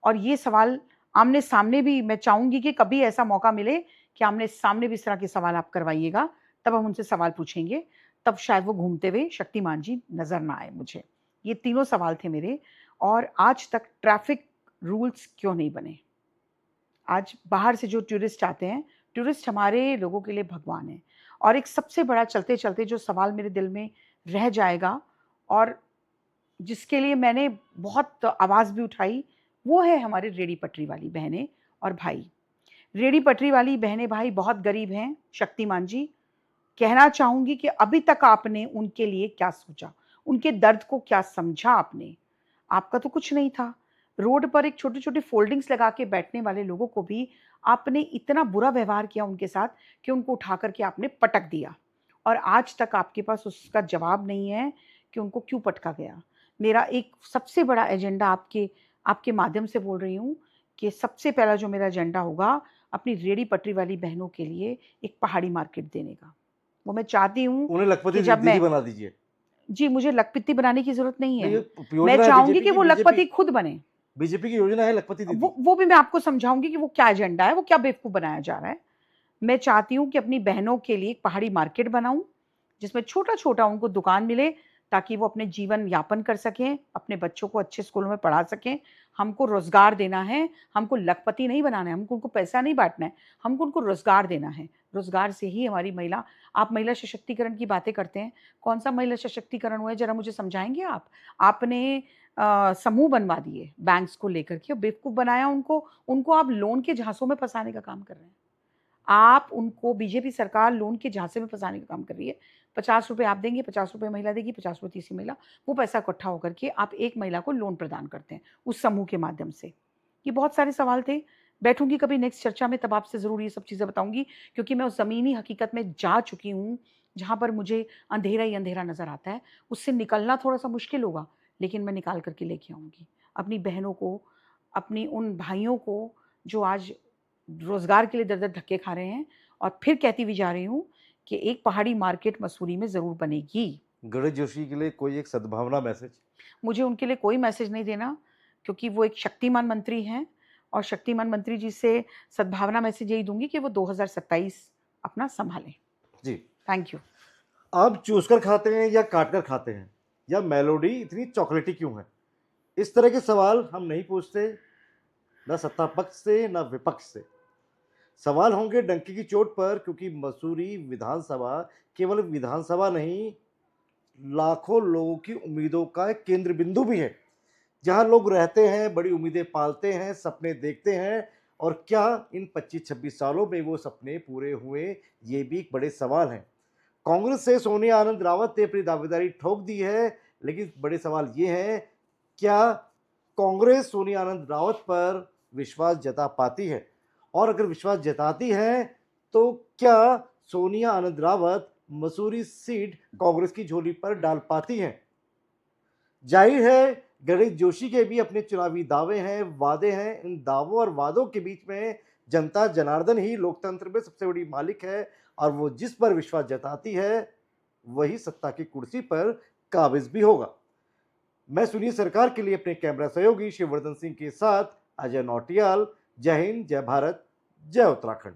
और ये सवाल आमने-सामने भी मैं चाहूँगी कि कभी ऐसा मौका मिले कि आमने-सामने भी इस तरह के सवाल आप करवाइएगा, तब हम उनसे सवाल पूछेंगे, तब शायद वो घूमते हुए शक्तिमान जी नज़र ना आए मुझे। ये तीनों सवाल थे मेरे और आज तक ट्रैफ़िक रूल्स क्यों नहीं बने? आज बाहर से जो टूरिस्ट आते हैं, टूरिस्ट हमारे लोगों के लिए भगवान हैं और एक सबसे बड़ा चलते-चलते जो सवाल मेरे दिल में रह जाएगा और जिसके लिए मैंने बहुत आवाज़ भी उठाई, वो है हमारे रेहड़ी पटरी वाली बहनें और भाई। रेहड़ी पटरी वाली बहनें-भाई बहुत गरीब हैं, शक्तिमान जी। कहना चाहूँगी कि अभी तक आपने उनके लिए क्या सोचा? उनके दर्द को क्या समझा आपने? आपका तो कुछ नहीं था। रोड पर एक छोटे-छोटे फ़ोल्डिंग्स लगा के बैठने वाले लोगों को भी आपने इतना बुरा व्यवहार किया उनके साथ कि उनको उठा कर के आपने पटक दिया। और आज तक आपके पास उसका जवाब नहीं है कि उनको क्यों पटका गया। मेरा एक सबसे बड़ा एजेंडा आपके आपके माध्यम से बोल रही हूँ कि सबसे पहला जो मेरा एजेंडा होगा, अपनी रेहड़ी-पटरी वाली बहनों के लिए एक पहाड़ी मार्केट देने का। वो मैं चाहती हूँ उन्हें कि लखपति जब दीदी मैं बना दीजिए। जी, मुझे लखपति बनाने की ज़रूरत नहीं नहीं, है। ये मैं योजना है चाहूँगी बीजेपी कि की, वो लखपति खुद बने। बीजेपी की योजना है लखपति दीदी। वो भी मैं आपको समझाऊँगी कि वो क्या एजेंडा है, वो क्या बेवकूफ़ बनाया जा रहा है। मैं चाहती हूँ कि अपनी बहनों के लिए एक पहाड़ी मार्केट बनाऊँ, जिसमें छोटा-छोटा उनको दुकान मिले, ताकि वो अपने जीवन यापन कर सकें, अपने बच्चों को अच्छे स्कूलों में पढ़ा सकें। हमको रोज़गार देना है, हमको लखपति नहीं बनाना है, हमको उनको पैसा नहीं बाँटना है, हमको उनको रोज़गार देना है। रोज़गार से ही हमारी महिला आप महिला सशक्तिकरण की बातें करते हैं, कौन-सा महिला सशक्तिकरण हुआ है, ज़रा मुझे समझाएँगे आप? आपने समूह बनवा दिए बैंक्स को लेकर के, बेवकूफ़ बनाया उनको, उनको आप लोन के झांसों में फँसाने का काम कर रहे हैं। आप उनको बीजेपी सरकार लोन के झांसे में फँसाने का काम कर रही है। ₹50 आप देंगे, ₹50 महिला देगी, ₹50 तीसरी महिला, वो पैसा इकट्ठा होकर के आप एक महिला को लोन प्रदान करते हैं, उस समूह के माध्यम से। ये बहुत सारे सवाल थे, बैठूँगी कभी नेक्स्ट चर्चा में तब आपसे ज़रूर ये सब चीज़ें बताऊँगी क्योंकि मैं उस ज़मीनी हकीकत में जा चुकी हूँ, जहाँ पर मुझे अंधेरा ही अंधेरा नज़र आता है। उससे निकलना थोड़ा-सा मुश्किल होगा, लेकिन मैं निकाल कर के लेके आऊँगी। अपनी बहनों को, अपनी उन भाइयों को जो आज रोज़गार के लिए दर-दर धक्के खा रहे हैं और फिर कहती हुई जा रही हूँ कि एक पहाड़ी मार्केट मसूरी में ज़रूर बनेगी। गणेश जोशी के लिए कोई एक सद्भावना मैसेज। मुझे उनके लिए कोई मैसेज नहीं देना क्योंकि वो एक शक्तिमान मंत्री हैं और शक्तिमान मंत्री जी से सद्भावना मैसेज यही दूँगी कि वो 2027 अपना सँभालें। जी। Thank you. आप चूस कर खाते हैं या काट कर खाते हैं, या मेलोडी इतनी चॉकलेटी क्यों है? इस तरह के सवाल हम नहीं पूछते, ना सत्ता पक्ष से ना विपक्ष से। सवाल होंगे डंके की चोट पर, क्योंकि मसूरी विधानसभा केवल विधानसभा नहीं, लाखों लोगों की उम्मीदों का एक केंद्र बिंदु भी है, जहां लोग रहते हैं, बड़ी उम्मीदें पालते हैं, सपने देखते हैं। और क्या इन 25-26 सालों में वो सपने पूरे हुए, ये भी एक बड़े सवाल हैं। कांग्रेस से सोनिया आनंद रावत ने अपनी दावेदारी ठोक दी है, लेकिन बड़े सवाल ये हैं, क्या कांग्रेस सोनिया आनंद रावत पर विश्वास जता पाती है? और अगर विश्वास जताती है, तो क्या सोनिया आनंद रावत मसूरी सीट कांग्रेस की झोली पर डाल पाती हैं? जाहिर है, गणेश जोशी के भी अपने चुनावी दावे हैं, वादे हैं। इन दावों और वादों के बीच में जनता जनार्दन ही लोकतंत्र में सबसे बड़ी मालिक है, और वो जिस पर विश्वास जताती है, वही सत्ता की कुर्सी पर काबिज भी होगा। मैं सुनिए सरकार के लिए अपने कैमरा सहयोगी शिववर्धन सिंह के साथ अजय नौटियाल। जय हिंद, जय भारत, जय उत्तराखंड।